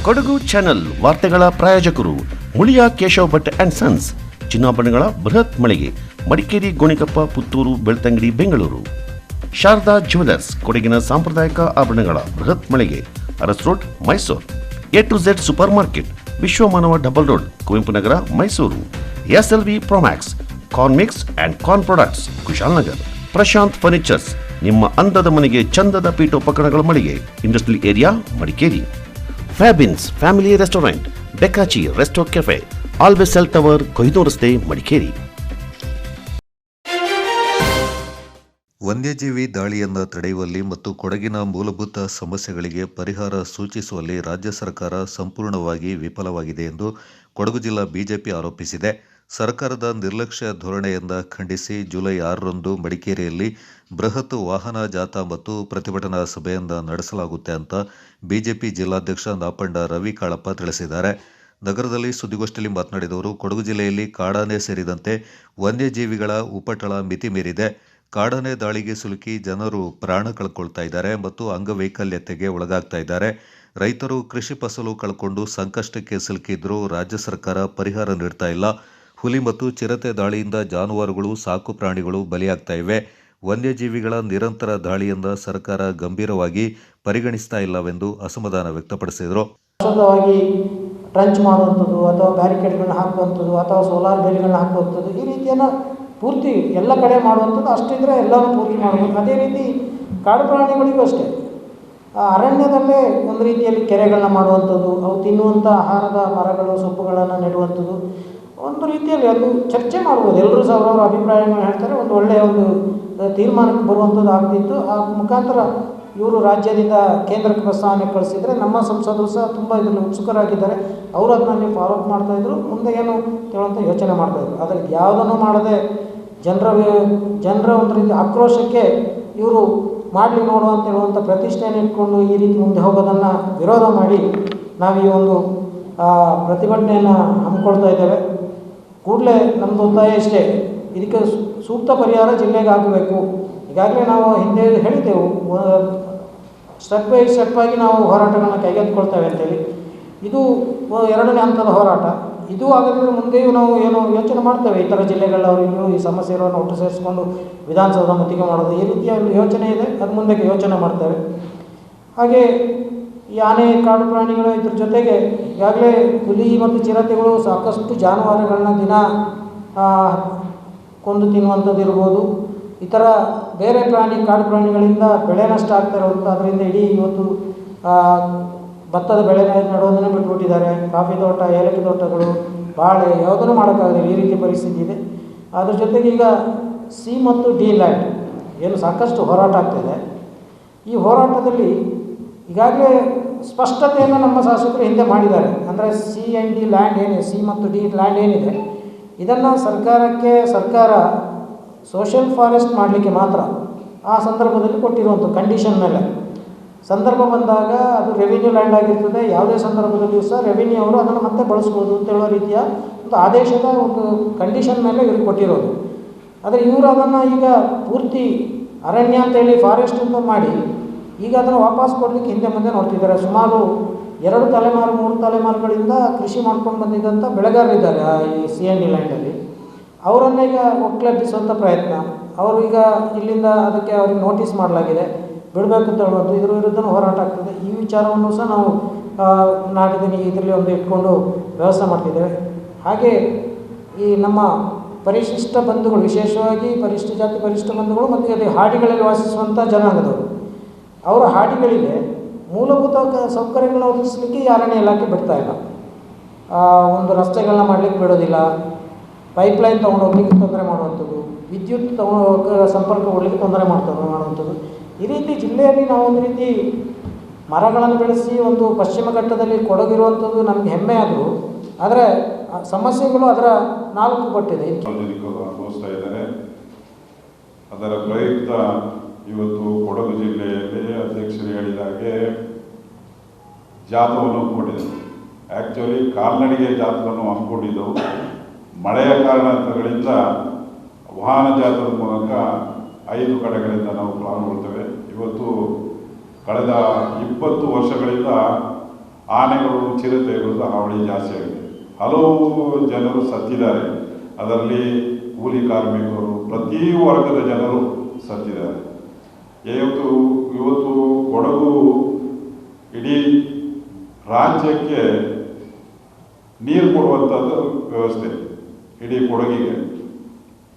Kodagu channel ವಾರ್ತೆಗಳ ಪ್ರಾಯೋಜಕರು Muliya Keshav Bhat and sons, ಚಿನ್ನಾಭರಣಗಳ ಬೃಹತ್ ಮಳಿಗೆ, ಮಡಿಕೇರಿ, ಗೋಣಿಕೊಪ್ಪ, ಪುತ್ತೂರು, ಬೆಳ್ತಂಗಡಿ, ಬೆಂಗಳೂರು. ಶಾರದಾ ಜ್ಯುವೆಲರ್ಸ್, ಕೊಡಗಿನ ಸಾಂಪ್ರದಾಯಿಕ ಆಭರಣಗಳ ಬೃಹತ್ ಮಳಿಗೆ, Aras road, Mysuru. A to Z super market, Vishwamanava double road, Kuvempu Nagar, Mysuru. SLV Promax, corn mix and corn products, Kushalnagar. Prashanth furnitures, ನಿಮ್ಮ ಅಂದದ ಮನೆಗೆ ಚಂದದ ಪೀಠೋಪಕರಣಗಳ ಮಳಿಗೆ, industrial area, Madikeri. Fabins family restaurant, ಬೆಕಾಚಿ resto cafe, always cell tower, ಕೊಯ್ದು ರಸ್ತೆ, ಮಡಿಕೇರಿ. ವನ್ಯಜೀವಿ ದಾಳಿಯನ್ನು ತಡೆಯುವಲ್ಲಿ ಮತ್ತು ಕೊಡಗಿನ ಮೂಲಭೂತ ಸಮಸ್ಯೆಗಳಿಗೆ ಪರಿಹಾರ ಸೂಚಿಸುವಲ್ಲಿ ರಾಜ್ಯ ಸರ್ಕಾರ ಸಂಪೂರ್ಣವಾಗಿ ವಿಫಲವಾಗಿದೆ ಎಂದು ಕೊಡಗು ಜಿಲ್ಲಾ ಬಿಜೆಪಿ ಆರೋಪಿಸಿದೆ. ಸರ್ಕಾರದ ನಿರ್ಲಕ್ಷ್ಯ ಧೋರಣೆಯಿಂದ ಖಂಡಿಸಿ ಜುಲೈ 6ರಂದು ಮಡಿಕೇರಿಯಲ್ಲಿ ಬೃಹತ್ ವಾಹನ ಜಾಥಾ ಮತ್ತು ಪ್ರತಿಭಟನಾ ಸಭೆಯನ್ನು ನಡೆಸಲಾಗುತ್ತೆ ಅಂತ ಬಿಜೆಪಿ ಜಿಲ್ಲಾಧ್ಯಕ್ಷ ನಾಪಂಡ ರವಿ ಕಾಳಪ್ಪ ತಿಳಿಸಿದ್ದಾರೆ. ನಗರದಲ್ಲಿ ಸುದ್ದಿಗೋಷ್ಠಿಯಲ್ಲಿ ಮಾತನಾಡಿದವರು, ಕೊಡಗು ಜಿಲ್ಲೆಯಲ್ಲಿ ಕಾಡಾನೆ ಸೇರಿದಂತೆ ವನ್ಯಜೀವಿಗಳ ಉಪಟಳ ಮಿತಿ ಮೀರಿದೆ. ಕಾಡಾನೆ ದಾಳಿಗೆ ಸಿಲುಕಿ ಜನರು ಪ್ರಾಣ ಕಳ್ಕೊಳ್ತಾ ಇದ್ದಾರೆ ಮತ್ತು ಅಂಗವೈಕಲ್ಯತೆಗೆ ಒಳಗಾಗ್ತಾ ಇದ್ದಾರೆ. ರೈತರು ಕೃಷಿ ಫಸಲು ಕಳ್ಕೊಂಡು ಸಂಕಷ್ಟಕ್ಕೆ ಸಿಲುಕಿದ್ರೂ ರಾಜ್ಯ ಸರ್ಕಾರ ಪರಿಹಾರ ನೀಡ್ತಾ ಇಲ್ಲ. ಹುಲಿ ಮತ್ತು ಚಿರತೆ ದಾಳಿಯಿಂದ ಜಾನುವಾರುಗಳು, ಸಾಕು ಪ್ರಾಣಿಗಳು ಬಲಿಯಾಗ್ತಾ ಇವೆ. ವನ್ಯಜೀವಿಗಳ ನಿರಂತರ ದಾಳಿಯಿಂದ ಸರ್ಕಾರ ಗಂಭೀರವಾಗಿ ಪರಿಗಣಿಸ್ತಾ ಇಲ್ಲವೆಂದು ಅಸಮಾಧಾನ ವ್ಯಕ್ತಪಡಿಸಿದರು. ಟ್ರಂಚ್ ಮಾಡುವಂಥದ್ದು ಅಥವಾ ಬ್ಯಾರಿಕೇಡ್ಗಳನ್ನ ಹಾಕುವಂಥದ್ದು ಅಥವಾ ಸೋಲಾರ್ ಬೇಲಿಗಳನ್ನ ಹಾಕುವಂಥದ್ದು, ಈ ರೀತಿಯನ್ನು ಪೂರ್ತಿ ಎಲ್ಲ ಕಡೆ ಮಾಡುವಂಥದ್ದು ಅಷ್ಟಿದ್ರೆ ಎಲ್ಲವೂ ಪೂರ್ತಿ ಮಾಡ್ಬೋದು. ಅದೇ ರೀತಿ ಕಾಡು ಪ್ರಾಣಿಗಳಿಗೂ ಅಷ್ಟೇ ಅರಣ್ಯದಲ್ಲೇ ಒಂದು ರೀತಿಯಲ್ಲಿ ಕೆರೆಗಳನ್ನ ಮಾಡುವಂಥದ್ದು, ಅವು ತಿನ್ನುವಂಥ ಆಹಾರದ ಮರಗಳು, ಸೊಪ್ಪುಗಳನ್ನು ನೆಡುವಂಥದ್ದು, ಒಂದು ರೀತಿಯಲ್ಲಿ ಅದು ಚರ್ಚೆ ಮಾಡ್ಬೋದು. ಎಲ್ಲರೂ ಸಹ ಅವರವರ ಅಭಿಪ್ರಾಯಗಳನ್ನು ಹೇಳ್ತಾರೆ, ಒಂದು ಒಳ್ಳೆಯ ಒಂದು ತೀರ್ಮಾನಕ್ಕೆ ಬರುವಂಥದ್ದು ಆಗ್ತಿತ್ತು. ಆ ಮುಖಾಂತರ ಇವರು ರಾಜ್ಯದಿಂದ ಕೇಂದ್ರಕ್ಕೆ ಪ್ರಸ್ತಾವನೆ ಕಳಿಸಿದರೆ ನಮ್ಮ ಸಂಸದರು ಸಹ ತುಂಬ ಇದರಲ್ಲಿ ಉತ್ಸುಕರಾಗಿದ್ದಾರೆ. ಅವರು ಅದನ್ನ ನೀವು ಫಾಲೋ ಅಪ್ ಮಾಡ್ತಾಯಿದ್ರು, ಮುಂದೆ ಏನು ಹೇಳುವಂಥ ಯೋಚನೆ ಮಾಡ್ತಾಯಿದ್ರು. ಆದರೆ ಯಾವುದನ್ನು ಮಾಡದೆ ಜನರ ಒಂದು ರೀತಿ ಆಕ್ರೋಶಕ್ಕೆ ಇವರು ಮಾಡಲಿ ನೋಡು ಅಂತ ಹೇಳುವಂಥ ಪ್ರತಿಷ್ಠೆಯನ್ನು ಇಟ್ಕೊಂಡು ಈ ರೀತಿ ಮುಂದೆ ಹೋಗೋದನ್ನು ವಿರೋಧ ಮಾಡಿ ನಾವು ಈ ಒಂದು ಪ್ರತಿಭಟನೆಯನ್ನು ಹಮ್ಮಿಕೊಳ್ತಾ ಇದ್ದೇವೆ. ಕೂಡಲೇ ನಮ್ಮದು ಒತ್ತಾಯ ಇಷ್ಟೇ, ಇದಕ್ಕೆ ಸೂಕ್ತ ಪರಿಹಾರ ಜಿಲ್ಲೆಗೆ ಆಗಬೇಕು. ಈಗಾಗಲೇ ನಾವು ಹಿಂದೆ ಹೇಳಿದ್ದೆವು, ಸ್ಟೆಪ್ ಬೈ ಸ್ಟೆಪ್ ಆಗಿ ನಾವು ಹೋರಾಟಗಳನ್ನ ಕೈಗೆತ್ತಿಕೊಳ್ತೇವೆ ಅಂತೇಳಿ. ಇದು 2ನೇ ಹಂತದ ಹೋರಾಟ. ಇದು ಆಗದಿದ್ದರೆ ಮುಂದೆಯೂ ನಾವು ಏನೋ ಯೋಚನೆ ಮಾಡ್ತೇವೆ, ಇತರ ಜಿಲ್ಲೆಗಳವರಿಗೂ ಈ ಸಮಸ್ಯೆ ಇರೋವನ್ನು ಒಟ್ಟು ಸೇರಿಸ್ಕೊಂಡು ವಿಧಾನಸೌಧ ಮುತ್ತಿಗೆ ಮಾಡೋದು, ಈ ರೀತಿಯ ಒಂದು ಯೋಚನೆ ಇದೆ. ಅದು ಮುಂದಕ್ಕೆ ಯೋಚನೆ ಮಾಡ್ತೇವೆ. ಹಾಗೆ ಈ ಆನೆ, ಕಾಡು ಪ್ರಾಣಿಗಳು, ಇದ್ರ ಜೊತೆಗೆ ಈಗಾಗಲೇ ಹುಲಿ ಮತ್ತು ಚಿರತೆಗಳು ಸಾಕಷ್ಟು ಜಾನುವಾರುಗಳನ್ನ ದಿನ ಕೊಂದು ತಿನ್ನುವಂಥದ್ದು ಇರ್ಬೋದು. ಇತರ ಬೇರೆ ಕಾಡು ಪ್ರಾಣಿಗಳಿಂದ ಬೆಳೆ ನಷ್ಟ ಆಗ್ತಾ ಇರುವಂಥ, ಅದರಿಂದ ಇಡೀ ಇವತ್ತು ಭತ್ತದ ಬೆಳೆ ನೆಡೋದನ್ನೇ ಬಿಟ್ಬಿಟ್ಟಿದ್ದಾರೆ. ಕಾಫಿ ತೋಟ, ಏಲಕ್ಕಿ ತೋಟಗಳು, ಬಾಳೆ ಯಾವುದನ್ನು ಮಾಡೋಕ್ಕಾಗಲ್ಲ, ಈ ರೀತಿ ಪರಿಸ್ಥಿತಿ ಇದೆ. ಅದ್ರ ಜೊತೆಗೆ ಈಗ ಸಿ ಮತ್ತು ಡಿ ಲ್ಯಾಂಡ್ ಏನು ಸಾಕಷ್ಟು ಹೋರಾಟ ಆಗ್ತಾಯಿದೆ. ಈ ಹೋರಾಟದಲ್ಲಿ ಈಗಾಗಲೇ ಸ್ಪಷ್ಟತೆಯನ್ನು ನಮ್ಮ ಶಾಸಕರು ಹಿಂದೆ ಮಾಡಿದ್ದಾರೆ. ಅಂದರೆ ಸಿ ಆ್ಯಂಡ್ ಡಿ ಲ್ಯಾಂಡ್ ಏನಿದೆ, ಸಿ ಮತ್ತು ಡಿ ಲ್ಯಾಂಡ್ ಏನಿದೆ, ಇದನ್ನು ಸರ್ಕಾರ ಸೋಷಿಯಲ್ ಫಾರೆಸ್ಟ್ ಮಾಡಲಿಕ್ಕೆ ಮಾತ್ರ ಆ ಸಂದರ್ಭದಲ್ಲಿ ಕೊಟ್ಟಿರುವಂಥ ಕಂಡೀಷನ್ ಮೇಲೆ, ಸಂದರ್ಭ ಬಂದಾಗ ಅದು ರೆವಿನ್ಯೂ ಲ್ಯಾಂಡ್ ಆಗಿರ್ತದೆ. ಯಾವುದೇ ಸಂದರ್ಭದಲ್ಲಿಯೂ ಸಹ ರೆವಿನ್ಯೂ ಅವರು ಅದನ್ನು ಮತ್ತೆ ಬಳಸ್ಬೋದು ಅಂತ ಹೇಳುವ ರೀತಿಯ ಒಂದು ಆದೇಶದ ಒಂದು ಕಂಡೀಷನ್ ಮೇಲೆ ಇವ್ರಿಗೆ ಕೊಟ್ಟಿರೋದು. ಆದರೆ ಇವರು ಅದನ್ನು ಈಗ ಪೂರ್ತಿ ಅರಣ್ಯ ಅಂತೇಳಿ ಫಾರೆಸ್ಟ್ ಅಂತ ಮಾಡಿ ಈಗ ಅದನ್ನು ವಾಪಸ್ ಕೊಡಲಿಕ್ಕೆ ಹಿಂದೆ ಮುಂದೆ ನೋಡ್ತಿದ್ದಾರೆ. ಸುಮಾರು 2 ತಲೆಮಾರು 3 ತಲೆಮಾರುಗಳಿಂದ ಕೃಷಿ ಮಾಡ್ಕೊಂಡು ಬಂದಿದ್ದಂಥ ಬೆಳೆಗಾರರಿದ್ದಾರೆ ಈ ಸಿ ಆ್ಯಂಡ್ ಡಿ ಲ್ಯಾಂಡಲ್ಲಿ. ಅವರನ್ನು ಈಗ ಒಕ್ಕಲೆಬ್ಬಿಸುವಂಥ ಪ್ರಯತ್ನ. ಅವರು ಈಗ ಇಲ್ಲಿಂದ ಅದಕ್ಕೆ ಅವ್ರಿಗೆ ನೋಟಿಸ್ ಮಾಡಲಾಗಿದೆ, ಬಿಡಬೇಕು ಅಂತ ಹೇಳುವಂಥ, ಇದ್ರ ವಿರುದ್ಧ ಹೋರಾಟ ಆಗ್ತದೆ. ಈ ವಿಚಾರವನ್ನು ಸಹ ನಾವು ನಾಡಿನ ಇದರಲ್ಲಿ ಒಂದು ಇಟ್ಕೊಂಡು ವ್ಯವಸ್ಥೆ ಮಾಡ್ತಿದ್ದೇವೆ. ಹಾಗೆ ಈ ನಮ್ಮ ಪರಿಶಿಷ್ಟ ಬಂಧುಗಳು, ವಿಶೇಷವಾಗಿ ಪರಿಶಿಷ್ಟ ಜಾತಿ ಪರಿಶಿಷ್ಟ ಬಂಧುಗಳು ಮತ್ತು ಅದೇ ಹಾಡಿಗಳಲ್ಲಿ ವಾಸಿಸುವಂಥ ಜನಾಂಗದವರು, ಅವರ ಹಾಡಿಗಳಿಗೆ ಮೂಲಭೂತ ಸೌಕರ್ಯಗಳನ್ನ ಒದಗಿಸಲಿಕ್ಕೆ ಈ ಅರಣ್ಯ ಇಲಾಖೆ ಬಿಡ್ತಾ ಇಲ್ಲ. ಒಂದು ರಸ್ತೆಗಳನ್ನ ಮಾಡಲಿಕ್ಕೆ ಬಿಡೋದಿಲ್ಲ, ಪೈಪ್ಲೈನ್ ತೊಗೊಂಡು ಹೋಗ್ಲಿಕ್ಕೆ ತೊಂದರೆ ಮಾಡುವಂಥದ್ದು, ವಿದ್ಯುತ್ ಸಂಪರ್ಕ ಕೊಡಲಿಕ್ಕೆ ತೊಂದರೆ ಮಾಡುವಂಥದ್ದು. ಈ ರೀತಿ ಜಿಲ್ಲೆಯಲ್ಲಿ ನಾವು ಒಂದು ರೀತಿ ಮರಗಳನ್ನು ಬೆಳೆಸಿ ಒಂದು ಪಶ್ಚಿಮ ಘಟ್ಟದಲ್ಲಿ ಕೊಡಗಿರುವಂಥದ್ದು ನಮಗೆ ಹೆಮ್ಮೆ ಆದರೂ, ಆದರೆ ಸಮಸ್ಯೆಗಳು ಅದರ 4 ಪಟ್ಟಿದೆ. ಅನುಭವಿಸ್ತಾ ಇದ್ದಾರೆ. ಅದರ ಪ್ರಯುಕ್ತ ಇವತ್ತು ಕೊಡಗು ಜಿಲ್ಲೆಯಲ್ಲಿ ಅಧ್ಯಕ್ಷರು ಹೇಳಿದ ಹಾಗೆ ಜಾಥವನ್ನು ಹಮ್ಮಿಕೊಂಡಿದ್ದೆವು. ಆ್ಯಕ್ಚುಲಿ ಕಾಲ್ನಡಿಗೆ ಜಾಥವನ್ನು ಹಮ್ಮಿಕೊಂಡಿದ್ದೆವು. ಮಳೆಯ ಕಾರಣಗಳಿಂದ ವಾಹನ ಜಾಥದ ಮೂಲಕ 5 ಕಡೆಗಳಿಂದ ನಾವು ಪ್ರಾರಂಭ ಮಾಡ್ತೇವೆ. ಇವತ್ತು ಕಳೆದ 20 ವರ್ಷಗಳಿಂದ ಆನೆಗಳು ಚಿರತೆಗಳು ಹಾವಳಿ ಜಾಸ್ತಿ ಆಗಿದೆ. ಹಲವು ಜನರು ಸತ್ತಿದ್ದಾರೆ. ಅದರಲ್ಲಿ ಕೂಲಿ ಕಾರ್ಮಿಕರು, ಪ್ರತಿ ವರ್ಗದ ಜನರು ಸತ್ತಿದ್ದಾರೆ. ಇವತ್ತು ಕೊಡಗು ಇಡೀ ರಾಜ್ಯಕ್ಕೆ ನೀರು ಕೊಡುವಂಥದ್ದು ವ್ಯವಸ್ಥೆ, ಇಡೀ ಕೊಡಗಿಗೆ,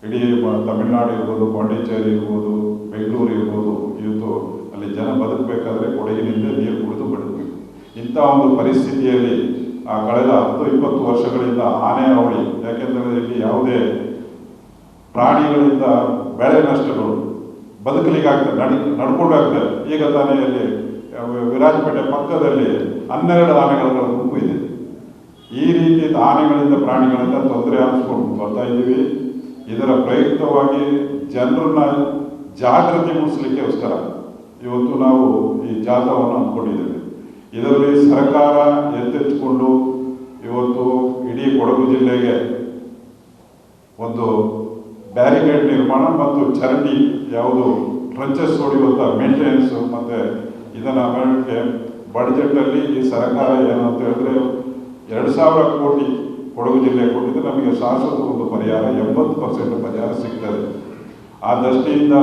ಇಡೀ ತಮಿಳುನಾಡು ಇರ್ಬೋದು, ಪಾಂಡಿಚೇರಿ ಇರ್ಬೋದು, ಬೆಂಗಳೂರು ಇರ್ಬೋದು. ಇವತ್ತು ಅಲ್ಲಿ ಜನ ಬದುಕಬೇಕಾದ್ರೆ ಕೊಡಗಿನಿಂದ ನೀರು ಕುಡಿದು ಬದುಕಬೇಕು. ಇಂಥ ಒಂದು ಪರಿಸ್ಥಿತಿಯಲ್ಲಿ ಕಳೆದ 10-20 ವರ್ಷಗಳಿಂದ ಆನೆ ಹಾವಳಿ, ಯಾಕೆಂದರೆ ಇಲ್ಲಿ ಯಾವುದೇ ಪ್ರಾಣಿಗಳಿಂದ ಬೆಳೆ ನಷ್ಟಗಳು ಬದುಕಲಿಕ್ಕಾಗ್ತದೆ, ನಡ್ಕೊಂಡಾಗ್ತದೆ. ಈಗ ತಾನೇ ಅಲ್ಲಿ ವಿರಾಜಪೇಟೆ ಪಕ್ಕದಲ್ಲಿ 12 ಆನೆಗಳ ಗುಂಪು ಇದೆ. ಈ ರೀತಿ ಆನೆಗಳಿಂದ ಪ್ರಾಣಿಗಳಿಂದ ತೊಂದರೆ ಅನಿಸ್ಕೊಂಡು ಬರ್ತಾ ಇದ್ದೀವಿ. ಇದರ ಪ್ರಯುಕ್ತವಾಗಿ ಜನರನ್ನ ಜಾಗೃತಿ ಮೂಡಿಸಲಿಕ್ಕೋಸ್ಕರ ಇವತ್ತು ನಾವು ಈ ಜಾಥಾವನ್ನು ಹಮ್ಮಿಕೊಂಡಿದ್ದೇವೆ. ಇದರಲ್ಲಿ ಸರ್ಕಾರ ಎತ್ತೆತ್ತಿಕೊಂಡು ಇವತ್ತು ಇಡೀ ಕೊಡಗು ಜಿಲ್ಲೆಗೆ ಒಂದು ಬ್ಯಾರಿಕೇಡ್ ನಿರ್ಮಾಣ ಮತ್ತು ಚರಂಡಿ ಯಾವುದು ಟ್ರಂಚಸ್ ಹೊಡೆಯುವಂಥ ಮೇಂಟೆನೆನ್ಸು ಮತ್ತು ಇದನ್ನು ಮಾಡಲಿಕ್ಕೆ ಬಡ್ಜೆಟಲ್ಲಿ ಈ ಸರ್ಕಾರ ಏನು ಅಂತ ಹೇಳಿದ್ರೆ 2,000 ಕೋಟಿ ಕೊಡಗು ಜಿಲ್ಲೆ ಕೊಟ್ಟಿದ್ದು ನಮಗೆ ಶಾಶ್ವತ ಒಂದು ಪರಿಹಾರ, 80% ಪರಿಹಾರ ಸಿಗ್ತದೆ. ಆ ದೃಷ್ಟಿಯಿಂದ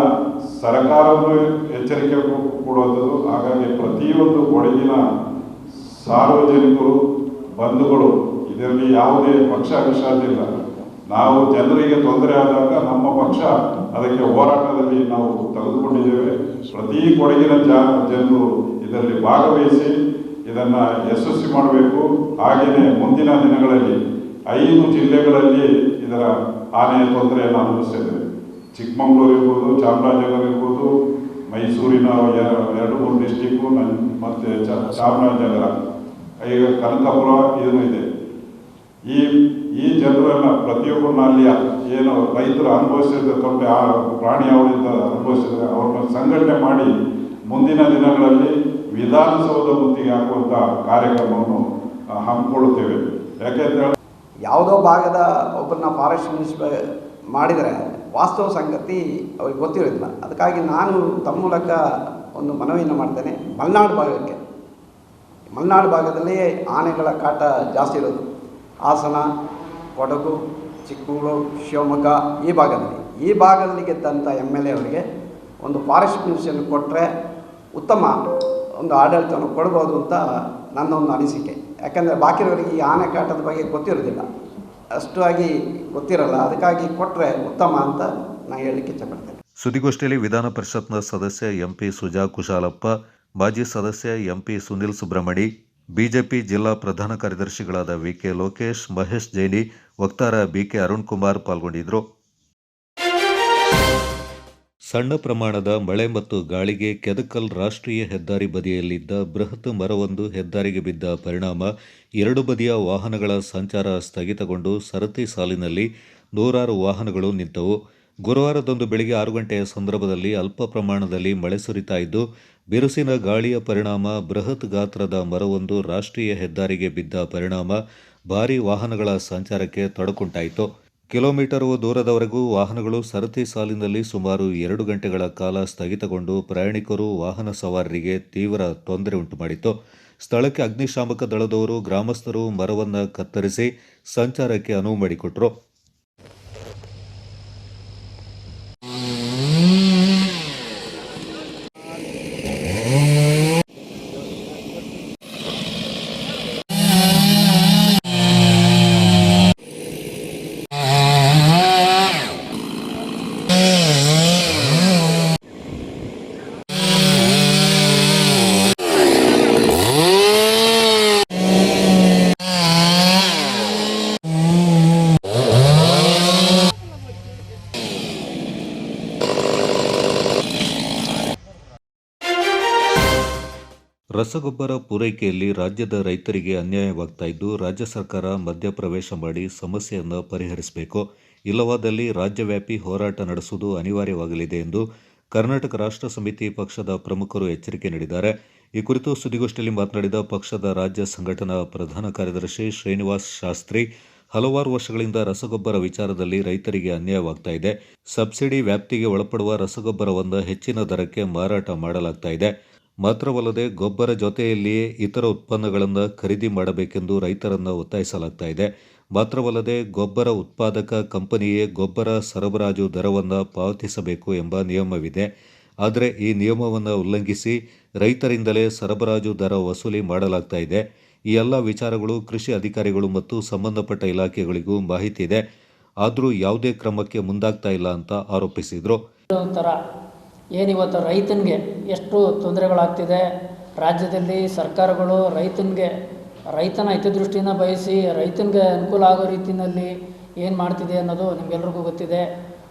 ಸರ್ಕಾರವೂ ಎಚ್ಚರಿಕೆ ಕೊಡುವಂಥದ್ದು. ಹಾಗಾಗಿ ಪ್ರತಿಯೊಂದು ಕೊಡಗಿನ ಸಾರ್ವಜನಿಕರು, ಬಂಧುಗಳು, ಇದರಲ್ಲಿ ಯಾವುದೇ ಪಕ್ಷ ವಿಷಾದಿಲ್ಲ. ನಾವು ಜನರಿಗೆ ತೊಂದರೆ ಆದಾಗ ನಮ್ಮ ಪಕ್ಷ ಅದಕ್ಕೆ ಹೋರಾಟದಲ್ಲಿ ನಾವು ತೆಗೆದುಕೊಂಡಿದ್ದೇವೆ. ಪ್ರತಿ ಕೊಡಗಿನ ಜನರು ಇದರಲ್ಲಿ ಭಾಗವಹಿಸಿ ಇದನ್ನು ಯಶಸ್ವಿ ಮಾಡಬೇಕು. ಹಾಗೆಯೇ ಮುಂದಿನ ದಿನಗಳಲ್ಲಿ 5 ಜಿಲ್ಲೆಗಳಲ್ಲಿ ಇದರ ಆನೆಯ ತೊಂದರೆಯನ್ನು ಅನುಭವಿಸಿದ್ದೇವೆ. ಚಿಕ್ಕಮಗಳೂರು ಇರ್ಬೋದು, ಚಾಮರಾಜನಗರ ಇರ್ಬೋದು, ಮೈಸೂರಿನ 2-3 ಡಿಸ್ಟಿಕ್ಕು, ಮತ್ತು ಚಾಮರಾಜನಗರ, ಈಗ ಕನಕಪುರ ಇದೂ ಇದೆ. ಈ ಜನರನ್ನ ಪ್ರತಿಯೊಬ್ಬರನ್ನ ಅಲ್ಲಿ ಏನು ರೈತರು ಅನುಭವಿಸಿದ ತೊಂದರೆ, ಆ ಪ್ರಾಣಿ ಅವರಿಂದ ಅನುಭವಿಸಿದ್ರೆ ಅವ್ರನ್ನ ಸಂಘಟನೆ ಮಾಡಿ ಮುಂದಿನ ದಿನಗಳಲ್ಲಿ ವಿಧಾನಸೌಧ ಮುತ್ತಿಗೆ ಹಾಕುವಂಥ ಕಾರ್ಯಕ್ರಮವನ್ನು ಹಮ್ಮಿಕೊಳ್ಳುತ್ತೇವೆ. ಯಾಕೆಂದರೆ ಯಾವುದೋ ಭಾಗದ ಒಬ್ಬರನ್ನ ಫಾರೆಸ್ಟ್ ಮಿನಿಸ್ಟರ್ ಮಾಡಿದರೆ ವಾಸ್ತವ ಸಂಗತಿ ಅವ್ರಿಗೆ ಗೊತ್ತಿರೋದಿಲ್ಲ. ಅದಕ್ಕಾಗಿ ನಾನು ತಮ್ಮ ಮೂಲಕ ಒಂದು ಮನವಿಯನ್ನು ಮಾಡ್ತೇನೆ. ಮಲೆನಾಡು ಭಾಗದಲ್ಲಿ ಆನೆಗಳ ಕಾಟ ಜಾಸ್ತಿ ಇರೋದು. ಹಾಸನ, ಕೊಡಗು, ಚಿಕ್ಕಮಗಳೂರು, ಶಿವಮೊಗ್ಗ ಈ ಭಾಗದಲ್ಲಿ ಗೆದ್ದಂಥ MLA ಅವರಿಗೆ ಒಂದು ಫಾರೆಸ್ಟ್ ಮಿನಿಸ್ಟರ್ ಕೊಟ್ಟರೆ ಉತ್ತಮ ಒಂದು ಆಡಳಿತವನ್ನು ಕೊಡ್ಬೋದು ಅಂತ ನನ್ನ ಒಂದು ಅನಿಸಿಕೆ. ಯಾಕಂದರೆ ಬಾಕಿಯವರಿಗೆ ಈ ಆನೆ ಕಾಟದ ಬಗ್ಗೆ ಗೊತ್ತಿರೋದಿಲ್ಲ, ಅಷ್ಟಾಗಿ ಗೊತ್ತಿರಲ್ಲ. ಅದಕ್ಕಾಗಿ ಕೊಟ್ಟರೆ ಉತ್ತಮ ಅಂತ ನಾನು ಹೇಳಲಿಕ್ಕೆ ಇಷ್ಟಪಡ್ತೇನೆ. ಸುದ್ದಿಗೋಷ್ಠಿಯಲ್ಲಿ ವಿಧಾನ ಪರಿಷತ್ನ ಸದಸ್ಯ MP ಸುಜಾ ಕುಶಾಲಪ್ಪ, ಮಾಜಿ ಸದಸ್ಯ MP ಸುನಿಲ್ ಸುಬ್ರಹ್ಮಣಿ, ಬಿಜೆಪಿ ಜಿಲ್ಲಾ ಪ್ರಧಾನ ಕಾರ್ಯದರ್ಶಿಗಳಾದ VK ಲೋಕೇಶ್, ಮಹೇಶ್ ಜೈನಿ, ವಕ್ತಾರ BK ಅರುಣ್ ಕುಮಾರ್ ಪಾಲ್ಗೊಂಡಿದ್ದರು. ಸಣ್ಣ ಪ್ರಮಾಣದ ಮಳೆ ಮತ್ತು ಗಾಳಿಗೆ ಕೆದಕಲ್ ರಾಷ್ಟ್ರೀಯ ಹೆದ್ದಾರಿ ಬದಿಯಲ್ಲಿದ್ದ ಬೃಹತ್ ಮರವೊಂದು ಹೆದ್ದಾರಿಗೆ ಬಿದ್ದ ಪರಿಣಾಮ 2 ಬದಿಯ ವಾಹನಗಳ ಸಂಚಾರ ಸ್ಥಗಿತಗೊಂಡು ಸರತಿ ಸಾಲಿನಲ್ಲಿ 100 ವಾಹನಗಳು ನಿಂತವು. ಗುರುವಾರದಂದು ಬೆಳಗ್ಗೆ 6 ಗಂಟೆಯ ಸಂದರ್ಭದಲ್ಲಿ ಅಲ್ಪ ಪ್ರಮಾಣದಲ್ಲಿ ಮಳೆ ಸುರಿತಾ ಇದ್ದು, ಬಿರುಸಿನ ಗಾಳಿಯ ಪರಿಣಾಮ ಬೃಹತ್ ಗಾತ್ರದ ಮರವೊಂದು ರಾಷ್ಟ್ರೀಯ ಹೆದ್ದಾರಿಗೆ ಬಿದ್ದ ಪರಿಣಾಮ ಭಾರೀ ವಾಹನಗಳ ಸಂಚಾರಕ್ಕೆ ತೊಡಕುಂಟಾಯಿತು. ಕಿಲೋಮೀಟರ್ ದೂರದವರೆಗೂ ವಾಹನಗಳು ಸರತಿ ಸಾಲಿನಲ್ಲಿ ಸುಮಾರು 2 ಗಂಟೆಗಳ ಕಾಲ ಸ್ಥಗಿತಗೊಂಡು ಪ್ರಯಾಣಿಕರು, ವಾಹನ ಸವಾರರಿಗೆ ತೀವ್ರ ತೊಂದರೆ ಉಂಟುಮಾಡಿತು. ಸ್ಥಳಕ್ಕೆ ಅಗ್ನಿಶಾಮಕ ದಳದವರು, ಗ್ರಾಮಸ್ಥರು ಮರವನ್ನು ಕತ್ತರಿಸಿ ಸಂಚಾರಕ್ಕೆ ಅನುವು ಮಾಡಿಕೊಟ್ಟರು. ರಸಗೊಬ್ಬರ ಪೂರೈಕೆಯಲ್ಲಿ ರಾಜ್ಯದ ರೈತರಿಗೆ ಅನ್ಯಾಯವಾಗ್ತಾ ಇದ್ದು, ರಾಜ್ಯ ಸರ್ಕಾರ ಮಧ್ಯಪ್ರವೇಶ ಮಾಡಿ ಸಮಸ್ಯೆಯನ್ನು ಪರಿಹರಿಸಬೇಕು. ಇಲ್ಲವಾದಲ್ಲಿ ರಾಜ್ಯವ್ಯಾಪಿ ಹೋರಾಟ ನಡೆಸುವುದು ಅನಿವಾರ್ಯವಾಗಲಿದೆ ಎಂದು ಕರ್ನಾಟಕ ರಾಷ್ಟ್ರ ಸಮಿತಿ ಪಕ್ಷದ ಪ್ರಮುಖರು ಎಚ್ಚರಿಕೆ ನೀಡಿದ್ದಾರೆ. ಈ ಕುರಿತು ಸುದ್ದಿಗೋಷ್ಠಿಯಲ್ಲಿ ಮಾತನಾಡಿದ ಪಕ್ಷದ ರಾಜ್ಯ ಸಂಘಟನಾ ಪ್ರಧಾನ ಕಾರ್ಯದರ್ಶಿ ಶ್ರೀನಿವಾಸ್ ಶಾಸ್ತ್ರಿ, ಹಲವಾರು ವರ್ಷಗಳಿಂದ ರಸಗೊಬ್ಬರ ವಿಚಾರದಲ್ಲಿ ರೈತರಿಗೆ ಅನ್ಯಾಯವಾಗ್ತಾ ಇದೆ. ಸಬ್ಸಿಡಿ ವ್ಯಾಪ್ತಿಗೆ ಒಳಪಡುವ ರಸಗೊಬ್ಬರವನ್ನು ಹೆಚ್ಚಿನ ದರಕ್ಕೆ ಮಾರಾಟ ಮಾಡಲಾಗ್ತಾ ಇದೆ. ಮಾತ್ರವಲ್ಲದೆ ಗೊಬ್ಬರ ಜೊತೆಯಲ್ಲಿಯೇ ಇತರ ಉತ್ಪನ್ನಗಳನ್ನು ಖರೀದಿ ಮಾಡಬೇಕೆಂದು ರೈತರನ್ನು ಒತ್ತಾಯಿಸಲಾಗ್ತಾ ಇದೆ. ಮಾತ್ರವಲ್ಲದೆ ಗೊಬ್ಬರ ಉತ್ಪಾದಕ ಕಂಪನಿಯೇ ಗೊಬ್ಬರ ಸರಬರಾಜು ದರವನ್ನು ಪಾವತಿಸಬೇಕು ಎಂಬ ನಿಯಮವಿದೆ. ಆದರೆ ಈ ನಿಯಮವನ್ನು ಉಲ್ಲಂಘಿಸಿ ರೈತರಿಂದಲೇ ಸರಬರಾಜು ದರ ವಸೂಲಿ ಮಾಡಲಾಗ್ತಾ ಇದೆ. ಈ ಎಲ್ಲ ವಿಚಾರಗಳು ಕೃಷಿ ಅಧಿಕಾರಿಗಳು ಮತ್ತು ಸಂಬಂಧಪಟ್ಟ ಇಲಾಖೆಗಳಿಗೂ ಮಾಹಿತಿ ಇದೆ. ಆದರೂ ಯಾವುದೇ ಕ್ರಮಕ್ಕೆ ಮುಂದಾಗ್ತಾ ಇಲ್ಲ ಅಂತ ಆರೋಪಿಸಿದರು. ಒಂಥರ ಏನಿವತ್ತು ರೈತನಿಗೆ ಎಷ್ಟು ತೊಂದರೆಗಳಾಗ್ತಿದೆ, ರಾಜ್ಯದಲ್ಲಿ ಸರ್ಕಾರಗಳು ರೈತನ ಹಿತದೃಷ್ಟಿನ ಬಯಸಿ ರೈತನಿಗೆ ಅನುಕೂಲ ಆಗೋ ರೀತಿಯಲ್ಲಿ ಏನು ಮಾಡ್ತಿದೆ ಅನ್ನೋದು ನಿಮಗೆಲ್ರಿಗೂ ಗೊತ್ತಿದೆ.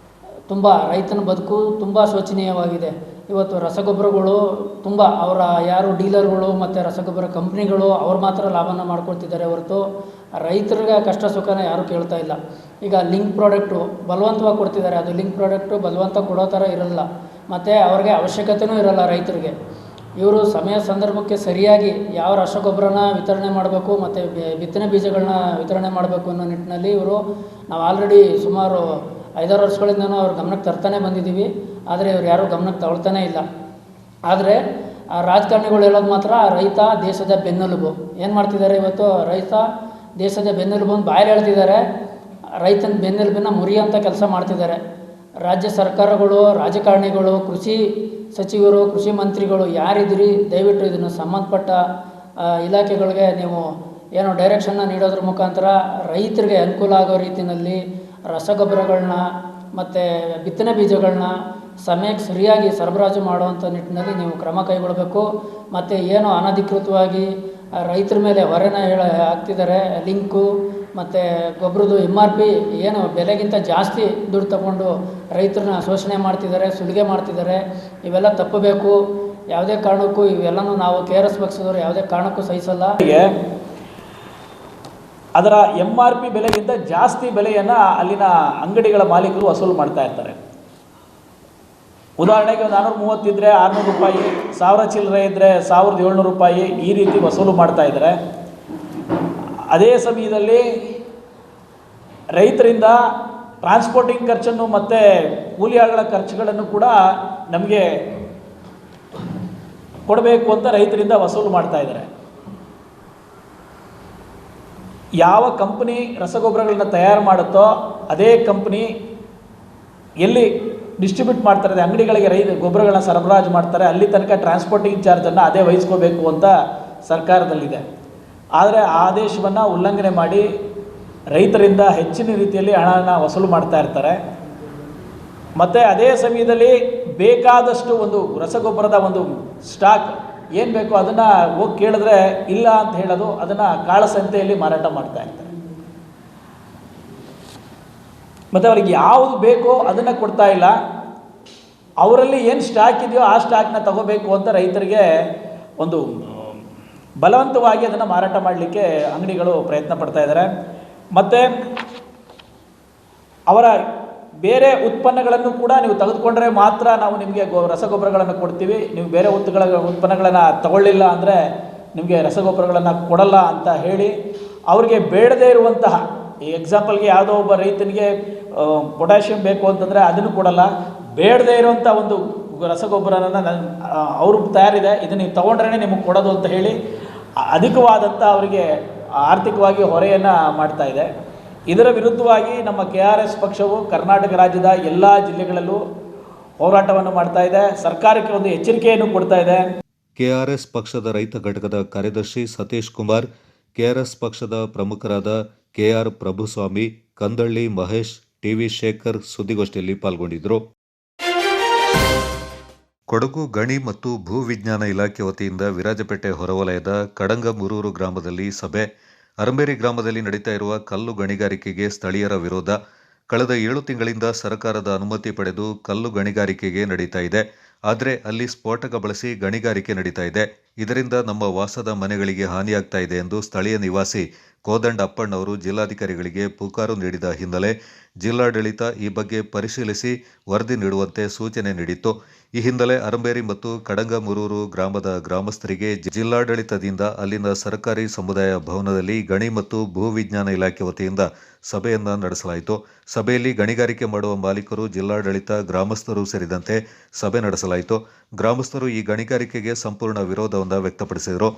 ತುಂಬ ರೈತನ ಬದುಕು ತುಂಬ ಶೋಚನೀಯವಾಗಿದೆ. ಇವತ್ತು ರಸಗೊಬ್ಬರಗಳು ತುಂಬ ಅವರ ಯಾರು ಡೀಲರ್ಗಳು ಮತ್ತು ರಸಗೊಬ್ಬರ ಕಂಪ್ನಿಗಳು ಅವ್ರು ಮಾತ್ರ ಲಾಭನ ಮಾಡ್ಕೊಳ್ತಿದ್ದಾರೆ ಹೊರತು ರೈತರಿಗೆ ಕಷ್ಟ ಸುಖನ ಯಾರೂ ಕೇಳ್ತಾ ಇಲ್ಲ. ಈಗ ಲಿಂಕ್ ಪ್ರಾಡಕ್ಟು ಬಲವಂತವಾಗಿ ಕೊಡ್ತಿದ್ದಾರೆ. ಅದು ಲಿಂಕ್ ಪ್ರಾಡಕ್ಟು ಬಲವಂತ ಕೊಡೋ ಥರ ಇರಲ್ಲ ಮತ್ತು ಅವ್ರಿಗೆ ಅವಶ್ಯಕತೆಯೂ ಇರಲ್ಲ ರೈತರಿಗೆ. ಇವರು ಸಮಯ ಸಂದರ್ಭಕ್ಕೆ ಸರಿಯಾಗಿ ಯಾವ ರಸಗೊಬ್ಬರನ ವಿತರಣೆ ಮಾಡಬೇಕು ಮತ್ತು ಬಿತ್ತನೆ ಬೀಜಗಳನ್ನ ವಿತರಣೆ ಮಾಡಬೇಕು ಅನ್ನೋ ನಿಟ್ಟಿನಲ್ಲಿ ನಾವು ಆಲ್ರೆಡಿ ಸುಮಾರು 5-6 ವರ್ಷಗಳಿಂದನೂ ಅವ್ರ ಗಮನಕ್ಕೆ ತರ್ತಾನೆ ಬಂದಿದ್ದೀವಿ. ಆದರೆ ಇವ್ರು ಯಾರೂ ಗಮನಕ್ಕೆ ತಗೊಳ್ತಾನೇ ಇಲ್ಲ. ಆದರೆ ರಾಜಕಾರಣಿಗಳು ಹೇಳೋದು ಮಾತ್ರ ರೈತ ದೇಶದ ಬೆನ್ನೆಲುಬು. ಏನು ಮಾಡ್ತಿದ್ದಾರೆ ಇವತ್ತು, ರೈತ ದೇಶದ ಬೆನ್ನೆಲುಬು ಅಂತ ಬಾಯಲ್ಲಿ ಹೇಳ್ತಿದ್ದಾರೆ, ರೈತನ ಬೆನ್ನೆಲುಬಿನ ಮುರಿಯೋಂಥ ಕೆಲಸ ಮಾಡ್ತಿದ್ದಾರೆ. ರಾಜ್ಯ ಸರ್ಕಾರಗಳು, ರಾಜಕಾರಣಿಗಳು, ಕೃಷಿ ಸಚಿವರು, ಕೃಷಿ ಮಂತ್ರಿಗಳು ಯಾರಿದ್ದೀರಿ, ದಯವಿಟ್ಟು ಇದನ್ನು ಸಂಬಂಧಪಟ್ಟ ಇಲಾಖೆಗಳಿಗೆ ನೀವು ಏನೋ ಡೈರೆಕ್ಷನ್ನ ನೀಡೋದ್ರ ಮುಖಾಂತರ ರೈತರಿಗೆ ಅನುಕೂಲ ಆಗೋ ರೀತಿಯಲ್ಲಿ ರಸಗೊಬ್ಬರಗಳನ್ನ ಮತ್ತು ಬಿತ್ತನೆ ಬೀಜಗಳನ್ನ ಸಮಯಕ್ಕೆ ಸರಿಯಾಗಿ ಸರಬರಾಜು ಮಾಡುವಂಥ ನಿಟ್ಟಿನಲ್ಲಿ ನೀವು ಕ್ರಮ ಕೈಗೊಳ್ಳಬೇಕು. ಮತ್ತು ಏನು ಅನಧಿಕೃತವಾಗಿ ರೈತರ ಮೇಲೆ ಹೊರೆನ ಹಾಕ್ತಿದ್ದಾರೆ, ಲಿಂಕು ಮತ್ತು ಗೊಬ್ಬರದ್ದು MRP ಏನು ಬೆಲೆಗಿಂತ ಜಾಸ್ತಿ ದುಡ್ಡು ತಗೊಂಡು ರೈತರನ್ನ ಶೋಷಣೆ ಮಾಡ್ತಿದ್ದಾರೆ, ಸುಲಿಗೆ ಮಾಡ್ತಿದ್ದಾರೆ. ಇವೆಲ್ಲ ತಪ್ಪಬೇಕು. ಯಾವುದೇ ಕಾರಣಕ್ಕೂ ಇವೆಲ್ಲನೂ ನಾವು KRS ಪಕ್ಷದವರು ಯಾವುದೇ ಕಾರಣಕ್ಕೂ ಸಹಿಸಲ್ಲ. ಅದರ MRP ಬೆಲೆಗಿಂತ ಜಾಸ್ತಿ ಬೆಲೆಯನ್ನು ಅಲ್ಲಿನ ಅಂಗಡಿಗಳ ಮಾಲೀಕರು ವಸೂಲು ಮಾಡ್ತಾ ಇರ್ತಾರೆ. ಉದಾಹರಣೆಗೆ 430 ಇದ್ದರೆ 600 ರೂಪಾಯಿ, 1000 ಚಿಲ್ಲರೆ ಇದ್ದರೆ 1700 ರೂಪಾಯಿ, ಈ ರೀತಿ ವಸೂಲು ಮಾಡ್ತಾ ಇದ್ದಾರೆ. ಅದೇ ಸಮಯದಲ್ಲಿ ರೈತರಿಂದ ಟ್ರಾನ್ಸ್ಪೋರ್ಟಿಂಗ್ ಖರ್ಚನ್ನು ಮತ್ತು ಕೂಲಿಯಾಳುಗಳ ಖರ್ಚುಗಳನ್ನು ಕೂಡ ನಮಗೆ ಕೊಡಬೇಕು ಅಂತ ರೈತರಿಂದ ವಸೂಲು ಮಾಡ್ತಾ ಇದ್ದಾರೆ. ಯಾವ ಕಂಪನಿ ರಸಗೊಬ್ಬರಗಳನ್ನ ತಯಾರು ಮಾಡುತ್ತೋ ಅದೇ ಕಂಪನಿ ಎಲ್ಲಿ ಡಿಸ್ಟ್ರಿಬ್ಯೂಟ್ ಮಾಡ್ತಾರೆ, ಅಂಗಡಿಗಳಿಗೆ ಗೊಬ್ಬರಗಳನ್ನ ಸರಬರಾಜು ಮಾಡ್ತಾರೆ, ಅಲ್ಲಿ ತನಕ ಟ್ರಾನ್ಸ್ಪೋರ್ಟಿಂಗ್ ಚಾರ್ಜನ್ನು ಅದೇ ವಹಿಸ್ಕೋಬೇಕು ಅಂತ ಸರ್ಕಾರದಲ್ಲಿದೆ. ಆದರೆ ಆ ಆದೇಶವನ್ನು ಉಲ್ಲಂಘನೆ ಮಾಡಿ ರೈತರಿಂದ ಹೆಚ್ಚಿನ ರೀತಿಯಲ್ಲಿ ಹಣನ ವಸೂಲು ಮಾಡ್ತಾ ಇರ್ತಾರೆ. ಮತ್ತು ಅದೇ ಸಮಯದಲ್ಲಿ ಬೇಕಾದಷ್ಟು ಒಂದು ರಸಗೊಬ್ಬರದ ಒಂದು ಸ್ಟಾಕ್ ಏನು ಬೇಕೋ ಅದನ್ನು ಹೋಗಿ ಕೇಳಿದ್ರೆ ಇಲ್ಲ ಅಂತ ಹೇಳೋದು, ಅದನ್ನು ಕಾಳಸಂತೆಯಲ್ಲಿ ಮಾರಾಟ ಮಾಡ್ತಾ ಇರ್ತಾರೆ. ಮತ್ತು ಅವ್ರಿಗೆ ಯಾವುದು ಬೇಕೋ ಅದನ್ನು ಕೊಡ್ತಾ ಇಲ್ಲ. ಅವರಲ್ಲಿ ಏನು ಸ್ಟಾಕ್ ಇದೆಯೋ ಆ ಸ್ಟಾಕ್ನ ತಗೋಬೇಕು ಅಂತ ರೈತರಿಗೆ ಒಂದು ಬಲವಂತವಾಗಿ ಅದನ್ನು ಮಾರಾಟ ಮಾಡಲಿಕ್ಕೆ ಅಂಗಡಿಗಳು ಪ್ರಯತ್ನ ಪಡ್ತಾ ಇದ್ದಾರೆ. ಮತ್ತು ಅವರ ಬೇರೆ ಉತ್ಪನ್ನಗಳನ್ನು ಕೂಡ ನೀವು ತೆಗೆದುಕೊಂಡ್ರೆ ಮಾತ್ರ ನಾವು ನಿಮಗೆ ರಸಗೊಬ್ಬರಗಳನ್ನು ಕೊಡ್ತೀವಿ, ನೀವು ಬೇರೆ ಉತ್ಪನ್ನಗಳನ್ನು ತಗೊಳ್ಳಿಲ್ಲ ಅಂದರೆ ನಿಮಗೆ ರಸಗೊಬ್ಬರಗಳನ್ನು ಕೊಡಲ್ಲ ಅಂತ ಹೇಳಿ ಅವರಿಗೆ ಬೇಡದೇ ಇರುವಂತಹ, ಈ ಎಕ್ಸಾಂಪಲ್ಗೆ ಯಾವುದೋ ಒಬ್ಬ ರೈತನಿಗೆ ಪೊಟ್ಯಾಷಿಯಂ ಬೇಕು ಅಂತಂದರೆ ಅದನ್ನು ಕೊಡಲ್ಲ, ಬೇಡದೇ ಇರುವಂಥ ಒಂದು ರಸಗೊಬ್ಬರನ ಅವರು ತಯಾರಿದೆ, ಇದನ್ನು ನೀವು ತೊಗೊಂಡ್ರೇ ನಿಮಗೆ ಕೊಡೋದು ಅಂತ ಹೇಳಿ ಅಧಿಕವಾದಂಥ ಅವರಿಗೆ ಆರ್ಥಿಕವಾಗಿ ಹೊರೆಯನ್ನು ಮಾಡ್ತಾ ಇದೆ. ಇದರ ವಿರುದ್ಧವಾಗಿ ನಮ್ಮ KRS ಪಕ್ಷವು ಕರ್ನಾಟಕ ರಾಜ್ಯದ ಎಲ್ಲ ಜಿಲ್ಲೆಗಳಲ್ಲೂ ಹೋರಾಟವನ್ನು ಮಾಡ್ತಾ ಇದೆ. ಸರ್ಕಾರಕ್ಕೆ ಒಂದು ಎಚ್ಚರಿಕೆಯನ್ನು ಕೊಡ್ತಾ ಇದೆ. KRS ಪಕ್ಷದ ರೈತ ಘಟಕದ ಕಾರ್ಯದರ್ಶಿ ಸತೀಶ್ ಕುಮಾರ್, KRS ಪಕ್ಷದ ಪ್ರಮುಖರಾದ KR ಪ್ರಭುಸ್ವಾಮಿ, ಕಂದಳ್ಳಿ ಮಹೇಶ್, TV ಶೇಖರ್ ಸುದ್ದಿಗೋಷ್ಠಿಯಲ್ಲಿ ಪಾಲ್ಗೊಂಡಿದ್ದರು. ಕೊಡಗು ಗಣಿ ಮತ್ತು ಭೂವಿಜ್ಞಾನ ಇಲಾಖೆ ವತಿಯಿಂದ ವಿರಾಜಪೇಟೆ ಹೊರವಲಯದ ಕಡಂಗಮುರೂರು ಗ್ರಾಮದಲ್ಲಿ ಸಭೆ. ಅರಂಬೇರಿ ಗ್ರಾಮದಲ್ಲಿ ನಡೀತಾ ಇರುವ ಕಲ್ಲು ಗಣಿಗಾರಿಕೆಗೆ ಸ್ಥಳೀಯರ ವಿರೋಧ. ಕಳೆದ 7 ತಿಂಗಳಿಂದ ಸರ್ಕಾರದ ಅನುಮತಿ ಪಡೆದು ಕಲ್ಲು ಗಣಿಗಾರಿಕೆಗೆ ನಡೀತಾ ಇದೆ. ಆದರೆ ಅಲ್ಲಿ ಸ್ಫೋಟಕ ಬಳಸಿ ಗಣಿಗಾರಿಕೆ ನಡೀತಾ ಇದೆ. ಇದರಿಂದ ನಮ್ಮ ವಾಸದ ಮನೆಗಳಿಗೆ ಹಾನಿಯಾಗ್ತಾ ಇದೆ ಎಂದು ಸ್ಥಳೀಯ ನಿವಾಸಿ ಕೋದಂಡ ಅಪ್ಪಣ್ಣವರು ಜಿಲ್ಲಾಧಿಕಾರಿಗಳಿಗೆ ಪುಕಾರು ನೀಡಿದ ಹಿನ್ನೆಲೆ ಜಿಲ್ಲಾಡಳಿತ ಈ ಬಗ್ಗೆ ಪರಿಶೀಲಿಸಿ ವರದಿ ನೀಡುವಂತೆ ಸೂಚನೆ ನೀಡಿತ್ತು. ಈ ಹಿನ್ನೆಲೆ ಅರಂಬೇರಿ ಮತ್ತು ಕಡಂಗಮುರೂರು ಗ್ರಾಮದ ಗ್ರಾಮಸ್ಥರಿಗೆ ಜಿಲ್ಲಾಡಳಿತದಿಂದ ಅಲ್ಲಿನ ಸರ್ಕಾರಿ ಸಮುದಾಯ ಭವನದಲ್ಲಿ ಗಣಿ ಮತ್ತು ಭೂವಿಜ್ಞಾನ ಇಲಾಖೆ ವತಿಯಿಂದ ಸಭೆಯನ್ನ ನಡೆಸಲಾಯಿತು. ಸಭೆಯಲ್ಲಿ ಗಣಿಗಾರಿಕೆ ಮಾಡುವ ಮಾಲೀಕರು, ಜಿಲ್ಲಾಡಳಿತ, ಗ್ರಾಮಸ್ಥರು ಸೇರಿದಂತೆ ಸಭೆ ನಡೆಸಲಾಯಿತು. ಗ್ರಾಮಸ್ಥರು ಈ ಗಣಿಗಾರಿಕೆಗೆ ಸಂಪೂರ್ಣ ವಿರೋಧವನ್ನು ವ್ಯಕ್ತಪಡಿಸಿದರು.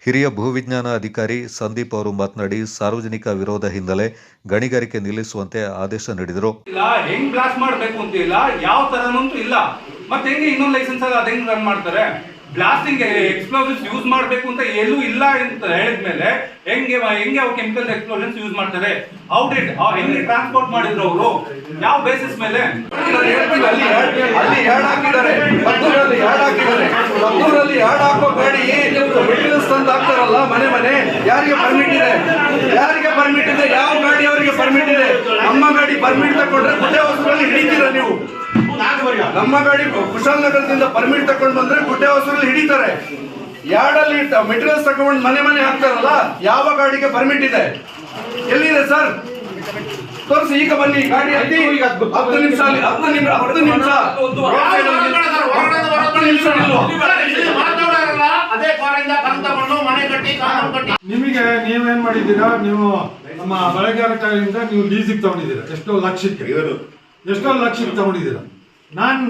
ಹಿರಿಯ ಭೂವಿಜ್ಞಾನ ಅಧಿಕಾರಿ ಸಂದೀಪ್ ಅವರು ಮಾತನಾಡಿ, ಸಾರ್ವಜನಿಕ ವಿರೋಧ ಹಿನ್ನೆಲೆ ಗಣಿಗಾರಿಕೆ ನಿಲ್ಲಿಸುವಂತೆ ಆದೇಶ ನೀಡಿದರು. ಹೆಂಗ್ ಬ್ಲಾಸ್ಟ್ ಮಾಡಬೇಕು ಅಂತ ಇಲ್ಲ, ಯಾವ ತರನಂತೂ ಇಲ್ಲ. ಮತ್ತೆ ಹೆಂಗೆ ಇನ್ನೊಂದು ಲೈಸೆನ್ಸ್ ಅದ ಹೆಂಗ್ ರನ್ ಮಾಡ್ತಾರೆ? ಬ್ಲಾಸ್ಟಿಂಗ್ ಎಕ್ಸ್ಪ್ಲೋಸಿವ್ಸ್ ಯೂಸ್ ಮಾಡಬೇಕು ಅಂತ ಎಲ್ಲೂ ಇಲ್ಲ ಅಂತ ಹೇಳಿದ್ಮೇಲೆ ಹೆಂಗೆ ಅವು ಕೆಮಿಕಲ್ ಎಕ್ಸ್ಪ್ಲೋಷನ್ಸ್ ಯೂಸ್ ಮಾಡ್ತಾರೆ? ಹೆಂಗೆ ಟ್ರಾನ್ಸ್ಪೋರ್ಟ್ ಮಾಡಿದ್ರು ಅವರು? ಯಾವ ಬೇಸಿಸ್ ಮೇಲೆ? ಅಲ್ಲಿ ಯಾಡ್ ಹಾಕಿದ್ದಾರೆ, ಮದ್ದೂರಲ್ಲಿ ಯಾಡ್ ಹಾಕೋ ಗಾಡಿ ಮೆಟೀರಿಯಲ್ಸ್ ತಂದು ಹಾಕ್ತಾರಲ್ಲ ಮನೆ ಯಾರಿಗೆ ಪರ್ಮಿಟ್ ಇದೆ? ಯಾವ ಗಾಡಿ ಅವರಿಗೆ ಪರ್ಮಿಟ್ ಇದೆ? ನಮ್ಮ ಗಾಡಿ ಪರ್ಮಿಟ್ ತಗೊಂಡ್ರೆ ಗುಡ್ಡೆ ಹೊಸರಲ್ಲಿ ಹಿಡಿತೀರ ನೀವು. ನಮ್ಮ ಗಾಡಿ ಕುಶಾಲನಗರದಿಂದ ಪರ್ಮಿಟ್ ತಗೊಂಡು ಬಂದ್ರೆ ಗುಡ್ಡೆ ಹೊಸರಲ್ಲಿ ಹಿಡಿತಾರೆ. ಯಾರ್ಡಲ್ಲಿ ಮೆಟೀರಿಯಲ್ಸ್ ತಗೊಂಡು ಮನೆ ಹಾಕ್ತಾರಲ್ಲ, ಯಾವ ಗಾಡಿಗೆ ಪರ್ಮಿಟ್ ಇದೆ? ಎಲ್ಲಿದೆ ಸರ್? ತೋರಿಸಿ, ಈಗ ಬನ್ನಿ. ಗಾಡಿ ಹತ್ತಿ 10 ನಿಮಿಷ ನಿಮಗೆ ನೀವೇನ್ ಮಾಡಿದ್ದೀರಾ? ನೀವು ನಮ್ಮ ಬೆಳೆಗಾರರಿಂದ ನೀವು ಲೀಸಿಗೆ ತಗೊಂಡಿದ್ದೀರಾ, ಎಷ್ಟೋ ಲಕ್ಷಕ್ಕೆ ತಗೊಂಡಿದ್ದೀರಾ.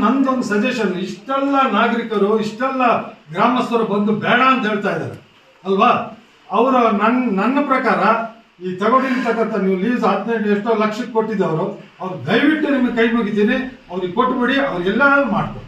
ನಂದೊಂದು ಸಜೆಷನ್, ಇಷ್ಟೆಲ್ಲ ನಾಗರಿಕರು, ಇಷ್ಟೆಲ್ಲ ಗ್ರಾಮಸ್ಥರು ಬಂದು ಬೇಡ ಅಂತ ಹೇಳ್ತಾ ಇದ್ದಾರೆ ಅಲ್ವಾ? ಅವರು ನನ್ನ ಪ್ರಕಾರ ಈ ತಗೊಂಡಿರ್ತಕ್ಕಂಥ ನೀವು ಲೀಸ್ 15 ಎಷ್ಟೋ ಲಕ್ಷಕ್ಕೆ ಕೊಟ್ಟಿದ್ದವರು, ಅವ್ರು ದಯವಿಟ್ಟು ನಿಮಗೆ ಕೈ ಮುಗಿತೀನಿ, ಅವ್ರಿಗೆ ಕೊಟ್ಟುಬಿಡಿ, ಅವ್ರಿಗೆಲ್ಲ ಮಾಡ್ತಾರೆ.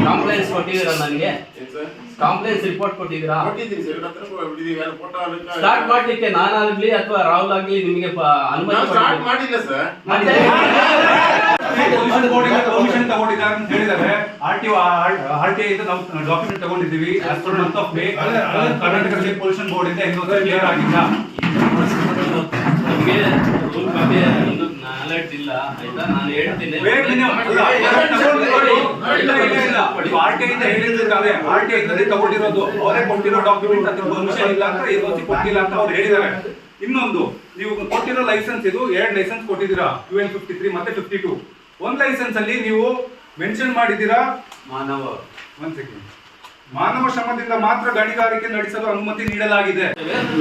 ಕಾಂಪ್ಲೇನ್ಸ್ ಕೊಟ್ಟಿದ್ದೀರಾ? ನನಗೆ ಕಾಂಪ್ಲೇನ್ಸ್ ರಿಪೋರ್ಟ್ ಕೊಟ್ಟಿದ್ದೀರಾ? ಸ್ಟಾರ್ಟ್ ಮಾಡ್ಲಿಕ್ಕೆ ನಾನಾಗ್ಲಿ ಅಥವಾ ರಾಹುಲ್ ಆಗ್ಲಿ ನಿಮಗೆ ಅನುಮತಿ ಮಾಡಿಲ್ಲ ಸರ್. ಪರ್ಮಿಷನ್ ತಗೊಂಡಿದ್ದಾರೆ ಅಂತ ಹೇಳಿದ್ದಾರೆ. RTI ಇಂದ ನಾವು ಡಾಕ್ಯುಮೆಂಟ್ ತಗೊಂಡಿದ್ದೀವಿ. ಕರ್ನಾಟಕ ಸ್ಟೇಟ್ ಪೊಲ್ಯೂಷನ್ ಬೋರ್ಡ್ ಇಂದ ಇನ್ನೊಂದು ಕ್ಲಿಯರ್ ಆಗಿಲ್ಲ. ನಮಗೆ ರೂಲ್ ಬಗ್ಗೆ ಒಂದು ನಾಲೆಡ್ಜ್ ಇಲ್ಲ, ಆಯ್ತಾ? ನಾನು ಹೇಳ್ತೀನಿ. RTI ಇಂದ ತಗೊಂಡಿರೋದು, ಅವರೇ ಕೊಟ್ಟಿರೋ ಡಾಕ್ಯುಮೆಂಟ್, ಅದಕ್ಕೆ ಪರ್ಮಿಷನ್ ಇಲ್ಲ ಅಂತ, ಎನ್ಒಸಿ ಕೊಟ್ಟಿಲ್ಲ ಅಂತ ಅವ್ರು ಹೇಳಿದ್ದಾರೆ. ಇನ್ನೊಂದು, ನೀವು ಕೊಟ್ಟಿರೋ ಲೈಸೆನ್ಸ್ ಇದು 2 ಲೈಸೆನ್ಸ್ ಕೊಟ್ಟಿದ್ದೀರಾ, UN 53 ಮತ್ತೆ 52. ಒಂದು ಲೈಸೆನ್ಸ್ ಅಲ್ಲಿ ನೀವು ಮೆನ್ಷನ್ ಮಾಡಿದ್ದೀರಾ ಮಾನವ ಶ್ರಮದಿಂದ ಮಾತ್ರ ಗಣಿಗಾರಿಕೆ ನಡೆಸಲು ಅನುಮತಿ ನೀಡಲಾಗಿದೆ.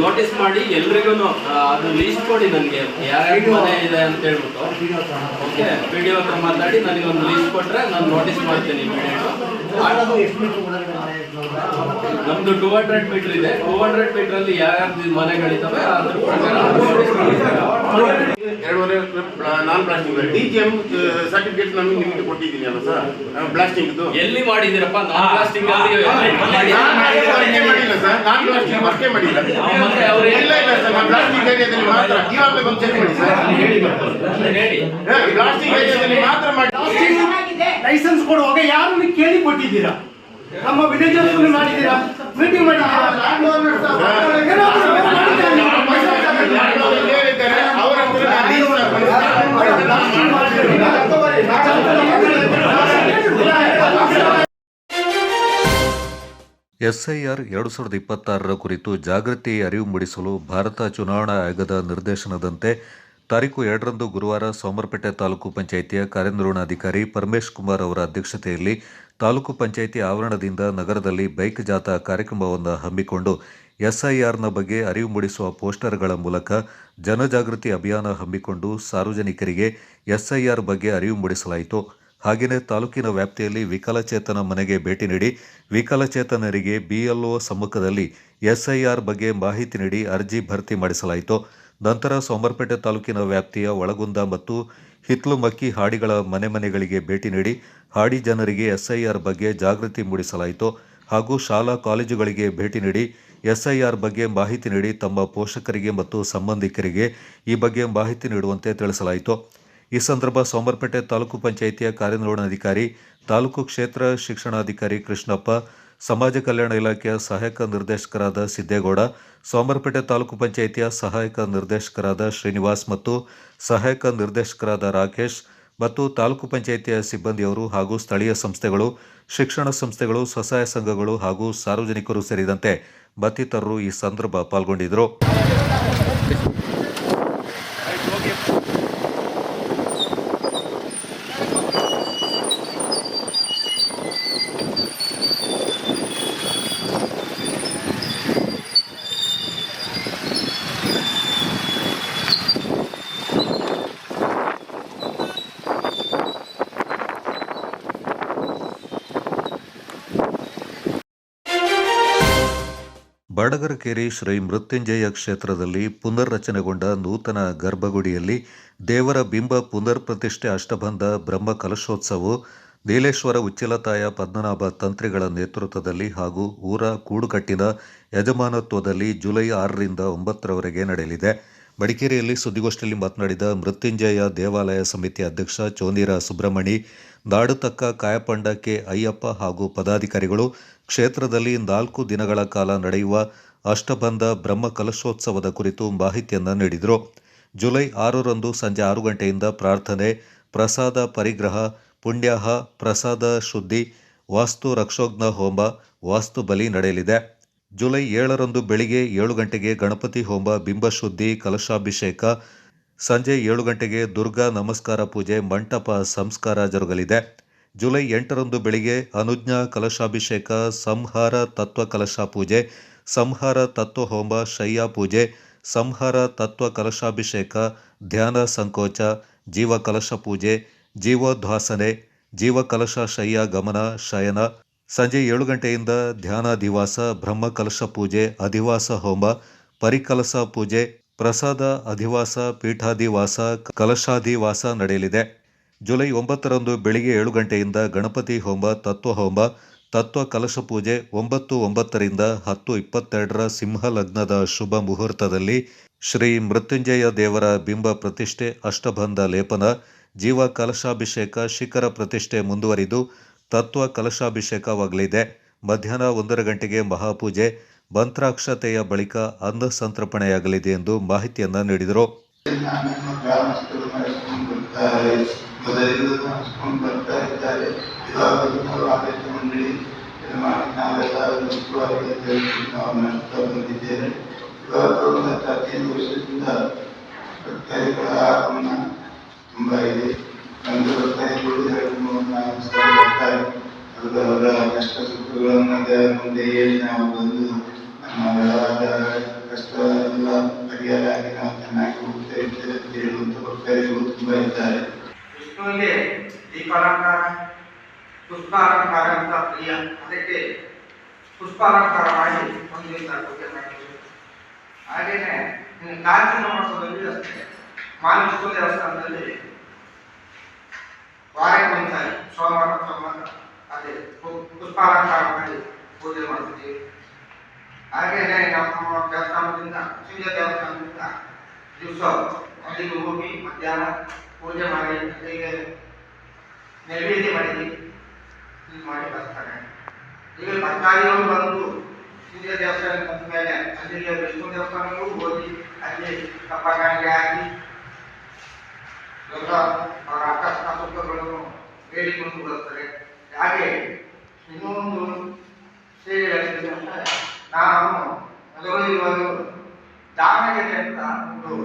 ನೋಟಿಸ್ ಮಾಡಿ ಎಲ್ರಿಗೂ ಅದು ಲೀಸ್ಟ್ ಕೊಡಿ ನನಗೆ, ಯಾರ್ಯಾರು ಮನೆ ಇದೆ ಅಂತ ಹೇಳ್ಬಿಟ್ಟು. ಓಕೆ, PDO ಹತ್ರ ಮಾತಾಡಿ ನನಗೆ ಒಂದು ಲೀಸ್ಟ್ ಕೊಟ್ರೆ ನಾನು ನೋಟಿಸ್ ಮಾಡ್ತೀನಿ. ನಮ್ದು 200 ಮೀಟರ್ ಇದೆ. 200 ಮೀಟರ್ ಅಲ್ಲಿ ಯಾರ್ಯಾರು ಮನೆಗಳಿದ್ದಾವೆ ಅದ್ರ ಪ್ರಕಾರ ನಾನ್ ಬ್ಲಾಸ್ಟಿಂಗ್ DGM ಸರ್ಟಿಫಿಕೇಟ್ ನಮಗೆ ನಿಮಗೆ ಕೊಟ್ಟಿದ್ದೀನಿ ಅಲ್ಲ ಸರ್, ಬ್ಲಾಸ್ಟಿಂಗ್ ಎಲ್ಲಿ ಮಾಡಿದಿರಪ್ಪ? ನಾನ್ ಬ್ಲಾಸ್ಟಿಂಗ್ ಮಾಡಿಲ್ಲ ಸರ್, ನಾನ್ ಬ್ಲಾಸ್ಟಿಂಗ್ ವರ್ಕೇ ಮಾಡಿಲ್ಲ. ಮತ್ತೆ ಅವರು ಇಲ್ಲ ಸರ್, ನಾನು ಬ್ಲಾಸ್ಟಿಂಗ್ ಏರಿಯಾದಲ್ಲಿ ಮಾತ್ರ ಇವಾಗಲೇ ಬಂದು ಚೆಕ್ ಮಾಡಿ ಸರ್. ಬ್ಲಾಸ್ಟಿಂಗ್ ಏರಿಯಾದಲ್ಲಿ ಮಾತ್ರ ಮಾಡಿ. ಲೈಸೆನ್ಸ್ ಕೊಡುವಾಗ ಯಾರು ಕೇಳಿ ಕೊಟ್ಟಿದ್ದೀರಾ? ನಮ್ಮ ವಿಲೇಜ್ ಮಾಡಿದ್ದೀರಾ? ಮೀಟಿಂಗ್ SIR 2026 ಕುರಿತು ಜಾಗೃತಿ ಅರಿವು ಮೂಡಿಸಲು ಭಾರತ ಚುನಾವಣಾ ಆಯೋಗದ ನಿರ್ದೇಶನದಂತೆ ತಾರೀಕು 2ರಂದು ಗುರುವಾರ ಸೋಮರಪೇಟೆ ತಾಲೂಕು ಪಂಚಾಯಿತಿಯ ಕಾರ್ಯನಿರ್ವಹಣಾಧಿಕಾರಿ ಪರಮೇಶ್ ಕುಮಾರ್ ಅವರ ಅಧ್ಯಕ್ಷತೆಯಲ್ಲಿ ತಾಲೂಕು ಪಂಚಾಯಿತಿ ಆವರಣದಿಂದ ನಗರದಲ್ಲಿ ಬೈಕ್ ಜಾಥಾ ಕಾರ್ಯಕ್ರಮವನ್ನು ಹಮ್ಮಿಕೊಂಡು SIRನ ಬಗ್ಗೆ ಅರಿವು ಮೂಡಿಸುವ ಪೋಸ್ಟರ್ಗಳ ಮೂಲಕ ಜನಜಾಗೃತಿ ಅಭಿಯಾನ ಹಮ್ಮಿಕೊಂಡು ಸಾರ್ವಜನಿಕರಿಗೆ SIR ಬಗ್ಗೆ ಅರಿವು ಮೂಡಿಸಲಾಯಿತು. ಹಾಗೆಯೇ ತಾಲೂಕಿನ ವ್ಯಾಪ್ತಿಯಲ್ಲಿ ವಿಕಲಚೇತನ ಮನೆಗೆ ಭೇಟಿ ನೀಡಿ ವಿಕಲಚೇತನರಿಗೆ BLO ಸಮ್ಮುಖದಲ್ಲಿ SIR ಬಗ್ಗೆ ಮಾಹಿತಿ ನೀಡಿ ಅರ್ಜಿ ಭರ್ತಿ ಮಾಡಿಸಲಾಯಿತು. ನಂತರ ಸೋಮರಪೇಟೆ ತಾಲೂಕಿನ ವ್ಯಾಪ್ತಿಯ ಒಳಗುಂದ ಮತ್ತು ಹಿತ್ಲುಮಕ್ಕಿ ಹಾಡಿಗಳ ಮನೆಗಳಿಗೆ ಭೇಟಿ ನೀಡಿ ಹಾಡಿ ಜನರಿಗೆ SIR ಬಗ್ಗೆ ಜಾಗೃತಿ ಮೂಡಿಸಲಾಯಿತು. ಹಾಗೂ ಶಾಲಾ ಕಾಲೇಜುಗಳಿಗೆ ಭೇಟಿ ನೀಡಿ ಎಸ್ಐಆರ್ ಬಗ್ಗೆ ಮಾಹಿತಿ ನೀಡಿ ತಮ್ಮ ಪೋಷಕರಿಗೆ ಮತ್ತು ಸಂಬಂಧಿಕರಿಗೆ ಈ ಬಗ್ಗೆ ಮಾಹಿತಿ ನೀಡುವಂತೆ ತಿಳಿಸಲಾಯಿತು. ಈ ಸಂದರ್ಭ ಸೋಮವಾರಪೇಟೆ ತಾಲೂಕು ಪಂಚಾಯಿತಿಯ ಕಾರ್ಯನಿರ್ವಹಣಾಧಿಕಾರಿ, ತಾಲೂಕು ಕ್ಷೇತ್ರ ಶಿಕ್ಷಣಾಧಿಕಾರಿ ಕೃಷ್ಣಪ್ಪ, ಸಮಾಜ ಕಲ್ಯಾಣ ಇಲಾಖೆಯ ಸಹಾಯಕ ನಿರ್ದೇಶಕರಾದ ಸಿದ್ದೇಗೌಡ, ಸೋಮವಾರಪೇಟೆ ತಾಲೂಕು ಪಂಚಾಯಿತಿಯ ಸಹಾಯಕ ನಿರ್ದೇಶಕರಾದ ಶ್ರೀನಿವಾಸ್ ಮತ್ತು ಸಹಾಯಕ ನಿರ್ದೇಶಕರಾದ ರಾಕೇಶ್ ಮತ್ತು ತಾಲೂಕು ಪಂಚಾಯಿತಿಯ ಸಿಬ್ಬಂದಿಯವರು ಹಾಗೂ ಸ್ಥಳೀಯ ಸಂಸ್ಥೆಗಳು, ಶಿಕ್ಷಣ ಸಂಸ್ಥೆಗಳು, ಸ್ವಸಹಾಯ ಸಂಘಗಳು ಹಾಗೂ ಸಾರ್ವಜನಿಕರು ಸೇರಿದಂತೆ ಮತ್ತಿತರರು ಈ ಸಂದರ್ಭ ಪಾಲ್ಗೊಂಡಿದ್ದರು. ಬಡಗರಕೇರಿ ಶ್ರೀ ಮೃತ್ಯುಂಜಯ ಕ್ಷೇತ್ರದಲ್ಲಿ ಪುನರ್ರಚನೆಗೊಂಡ ನೂತನ ಗರ್ಭಗುಡಿಯಲ್ಲಿ ದೇವರ ಬಿಂಬ ಪುನರ್ ಪ್ರತಿಷ್ಠೆ ಅಷ್ಟಬಂಧ ಬ್ರಹ್ಮ ಕಲಶೋತ್ಸವವು ನೀಲೇಶ್ವರ ಉಚ್ಚಿಲತಾಯ ಪದ್ಮನಾಭ ತಂತ್ರಿಗಳ ನೇತೃತ್ವದಲ್ಲಿ ಹಾಗೂ ಊರ ಕೂಡುಕಟ್ಟಿನ ಯಜಮಾನತ್ವದಲ್ಲಿ ಜುಲೈ 6ರಿಂದ 9ರವರೆಗೆ ನಡೆಯಲಿದೆ. ಮಡಿಕೇರಿಯಲ್ಲಿ ಸುದ್ದಿಗೋಷ್ಠಿಯಲ್ಲಿ ಮಾತನಾಡಿದ ಮೃತ್ಯುಂಜಯ ದೇವಾಲಯ ಸಮಿತಿ ಅಧ್ಯಕ್ಷ ಚೋನೀರ ಸುಬ್ರಹ್ಮಣಿ, ನಾಡುತಕ್ಕ ಕಾಯಪಂಡ ಕೆ ಅಯ್ಯಪ್ಪ ಹಾಗೂ ಪದಾಧಿಕಾರಿಗಳು ಕ್ಷೇತ್ರದಲ್ಲಿ 4 ದಿನಗಳ ಕಾಲ ನಡೆಯುವ ಅಷ್ಟಬಂಧ ಬ್ರಹ್ಮ ಕಲಶೋತ್ಸವದ ಕುರಿತು ಮಾಹಿತಿಯನ್ನು ನೀಡಿದರು. ಜುಲೈ 6ರಂದು ಸಂಜೆ 6 ಗಂಟೆಯಿಂದ ಪ್ರಾರ್ಥನೆ, ಪ್ರಸಾದ ಪರಿಗ್ರಹ, ಪುಣ್ಯಾಹ, ಪ್ರಸಾದ ಶುದ್ಧಿ, ವಾಸ್ತು ರಕ್ಷೋಘ್ನ ಹೋಮ, ವಾಸ್ತು ಬಲಿ ನಡೆಯಲಿದೆ. ಜುಲೈ 7ರಂದು ಬೆಳಿಗ್ಗೆ 7 ಗಂಟೆಗೆ ಗಣಪತಿ ಹೋಮ, ಬಿಂಬಶುದ್ಧಿ, ಕಲಶಾಭಿಷೇಕ, ಸಂಜೆ 7 ಗಂಟೆಗೆ ದುರ್ಗಾ ನಮಸ್ಕಾರ ಪೂಜೆ, ಮಂಟಪ ಸಂಸ್ಕಾರ ಜರುಗಲಿದೆ. ಜುಲೈ 8ರಂದು ಬೆಳಿಗ್ಗೆ ಅನುಜ್ಞಾ ಕಲಶಾಭಿಷೇಕ, ಸಂಹಾರ ತತ್ವ ಕಲಶ ಪೂಜೆ, ಸಂಹಾರ ತತ್ವ ಹೋಮ, ಶಯ್ಯ ಪೂಜೆ, ಸಂಹಾರ ತತ್ವ ಕಲಶಾಭಿಷೇಕ, ಧ್ಯಾನ ಸಂಕೋಚ, ಜೀವ ಕಲಶ ಪೂಜೆ, ಜೀವೋದ್ವಾಸನೆ, ಜೀವ ಕಲಶ ಶಯ್ಯ ಗಮನ ಶಯನ, ಸಂಜೆ 7 ಗಂಟೆಯಿಂದ ಧ್ಯಾನಾಧಿವಾಸ, ಬ್ರಹ್ಮ ಕಲಶ ಪೂಜೆ, ಅಧಿವಾಸ ಹೋಮ, ಪರಿಕಲಶ ಪೂಜೆ, ಪ್ರಸಾದ ಅಧಿವಾಸ, ಪೀಠಾಧಿವಾಸ, ಕಲಶಾಧಿವಾಸ ನಡೆಯಲಿದೆ. ಜುಲೈ 9ರಂದು ಬೆಳಿಗ್ಗೆ 7 ಗಂಟೆಯಿಂದ ಗಣಪತಿ ಹೋಮ, ತತ್ವ ಹೋಮ, ತತ್ವ ಕಲಶ ಪೂಜೆ, 9/9ರಿಂದ 10/22ರ ಸಿಂಹ ಲಗ್ನದ ಶುಭ ಮುಹೂರ್ತದಲ್ಲಿ ಶ್ರೀ ಮೃತ್ಯುಂಜಯ ದೇವರ ಬಿಂಬ ಪ್ರತಿಷ್ಠೆ, ಅಷ್ಟಬಂಧ ಲೇಪನ, ಜೀವ ಕಲಶಾಭಿಷೇಕ, ಶಿಖರ ಪ್ರತಿಷ್ಠೆ ಮುಂದುವರಿದು ತತ್ವ ಕಲಶಾಭಿಷೇಕವಾಗಲಿದೆ. ಮಧ್ಯಾಹ್ನ 1 ಗಂಟೆಗೆ ಮಹಾಪೂಜೆ, ಮಂತ್ರಾಕ್ಷತೆಯ ಬಳಿಕ ಅನ್ನ ಸಂತರ್ಪಣೆಯಾಗಲಿದೆ ಎಂದು ಮಾಹಿತಿಯನ್ನ ನೀಡಿದರು. ತುಂಬ ಇದೆ. ನಮ್ಮದು ಅವರ ಕಷ್ಟ ಸುಖಗಳನ್ನು ಮುಂದೆ ಹೇಳಿ ನಾವು ಬಂದು ನಮ್ಮ ವ್ಯವಹಾರ ಕಷ್ಟ ಎಲ್ಲ ಪರಿಹಾರ ಆಗಿ ನಾವು ಚೆನ್ನಾಗಿ ಹೋಗ್ತಾ ಇರ್ತೇವೆ ಅಂತ ಹೇಳುವಂಥ ಭಕ್ತರಿಗಳು ತುಂಬ ಇದ್ದಾರೆ. ವಿಷ್ಣುವಿಗೆ ದೀಪಾಲಂಕಾರ, ಪುಷ್ಪಾಲಂಕಾರ ಅಂತ ಪ್ರಿಯ. ಅದಕ್ಕೆ ಪುಷ್ಪಾಲಂಕಾರ ಮಾಡಿ ಒಂದು ದಿವಸ ಪೂಜೆ ಮಾಡಿದ್ದೀವಿ. ಹಾಗೆಯೇ ಕಾರ್ತಿಕ ಮಾಸದಲ್ಲಿ ಅಷ್ಟೇ ಮಹಾವಿಷ್ಣು ದೇವಸ್ಥಾನದಲ್ಲಿ ವಾರಕ್ಕೊಂದ್ಸಾರಿ ಸೋಮವಾರ ಅದೇ ಪುಷ್ಪಾಲಂಕಾರ ಮಾಡಿ ಪೂಜೆ ಮಾಡ್ತೀವಿ. ಹಾಗೆಯೇ ನಮ್ಮ ದೇವಸ್ಥಾನದಿಂದ ಸೂರ್ಯ ದೇವಸ್ಥಾನದಿಂದ ದಿವಸ ಅಲ್ಲಿಗೆ ಹೋಗಿ ಮಧ್ಯಾಹ್ನ ಪೂಜೆ ಮಾಡಿ ಅಲ್ಲಿಗೆ ನೈವೇದ್ಯ ಮಾಡಿ ಮಾಡಿ ಬರ್ತಾರೆ. ಈಗ ಭಕ್ತಾದಿಗಳು ಬಂದು ಸೂರ್ಯ ದೇವಸ್ಥಾನ ಬಂದ ಮೇಲೆ ಅಲ್ಲಿಗೆ ವಿಷ್ಣು ದೇವಸ್ಥಾನಕ್ಕೂ ಹೋಗಿ ಅಲ್ಲಿ ತಪ್ಪಕಾಣಿಕೆ ಹಾಕಿ ಅವರ ಅಕಸ್ಮ ಸುಖಗಳನ್ನು ಹೇಳಿಕೊಂಡು ಬರ್ತಾರೆ. ಹಾಗೆ ಇನ್ನೊಂದು ಸೇವೆ ಹೇಳ್ತೀನಿ ಅಂದರೆ, ನಾನು ಮೊದಲು ಇವಾಗ ದಾವಣಗೆರೆ ಅಂತ ಒಂದು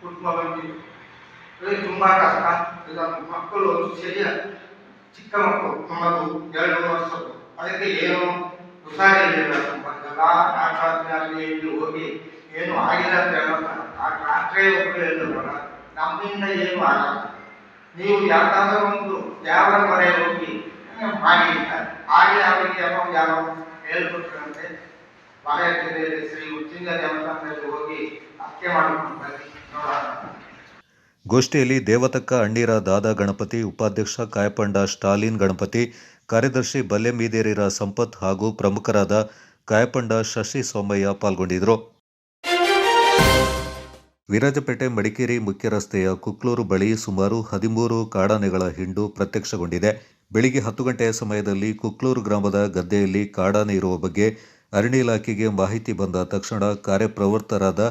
ಕುಟುಂಬ ಬಂದಿದ್ದು. ತುಂಬ ಕಷ್ಟ. ಈಗ ಮಕ್ಕಳು ಸರಿಯ ಚಿಕ್ಕ ಮಕ್ಕಳು, ನಮ್ಮದು 2 ವರ್ಷದ್ದು. ಅದಕ್ಕೆ ಏನು ಹುಷಾರಿಲ್ಲ. ಬಂದಲ್ಲ ಡಾಕ್ಟರ್ನಲ್ಲಿ ಹೋಗಿ ಏನು ಆಗಿಲ್ಲ ಅಂತ ಹೇಳೋಣ. ಆ ಡಾಕ್ಟ್ರೇ ಒಬ್ಬರು ಹೇಳಿದ್ರಲ್ಲ, ನಮ್ಮಿಂದ ಏನು ಆಗಲ್ಲ, ನೀವು ಯಾವ್ದಾದ್ರೂ ಒಂದು ಯಾವ ಮನೆ ಹೋಗಿ ಮಾಡಿ ಹಾಗೆ ಅವರಿಗೆ ಯಾವ ಹೇಳ್ಕೊಟ್ರಂತೆ. ಬಾಳೆಕೆರೆಯಲ್ಲಿ ಶ್ರೀ ಉಚ್ಚಿಂಗ ದೇವಸ್ಥಾನದಲ್ಲಿ ಹೋಗಿ ಹತ್ಯೆ ಮಾಡಿಕೊಂಡು ಬನ್ನಿ ನೋಡೋಣ. ಗೋಷ್ಠಿಯಲ್ಲಿ ದೇವತಕ್ಕ ಅಣ್ಣೀರ ದಾದಾ ಗಣಪತಿ, ಉಪಾಧ್ಯಕ್ಷ ಕಾಯಪಂಡ ಸ್ಟಾಲಿನ್ ಗಣಪತಿ, ಕಾರ್ಯದರ್ಶಿ ಬಲ್ಲೆಮೀದೇರಿರ ಸಂಪತ್ ಹಾಗೂ ಪ್ರಮುಖರಾದ ಕಾಯಪಂಡ ಶಶಿ ಸೋಮಯ್ಯ ಪಾಲ್ಗೊಂಡಿದ್ದರು. ವಿರಾಜಪೇಟೆ ಮಡಿಕೇರಿ ಮುಖ್ಯ ರಸ್ತೆಯ ಕುಕ್ಲೂರು ಬಳಿ ಸುಮಾರು 13 ಕಾಡಾನೆಗಳ ಹಿಂಡು ಪ್ರತ್ಯಕ್ಷಗೊಂಡಿದೆ. ಬೆಳಿಗ್ಗೆ 10 ಗಂಟೆಯ ಸಮಯದಲ್ಲಿ ಕುಕ್ಲೂರು ಗ್ರಾಮದ ಗದ್ದೆಯಲ್ಲಿ ಕಾಡಾನೆ ಇರುವ ಬಗ್ಗೆ ಅರಣ್ಯ ಇಲಾಖೆಗೆ ಮಾಹಿತಿ ಬಂದ ತಕ್ಷಣ ಕಾರ್ಯಪ್ರವೃತ್ತರಾದ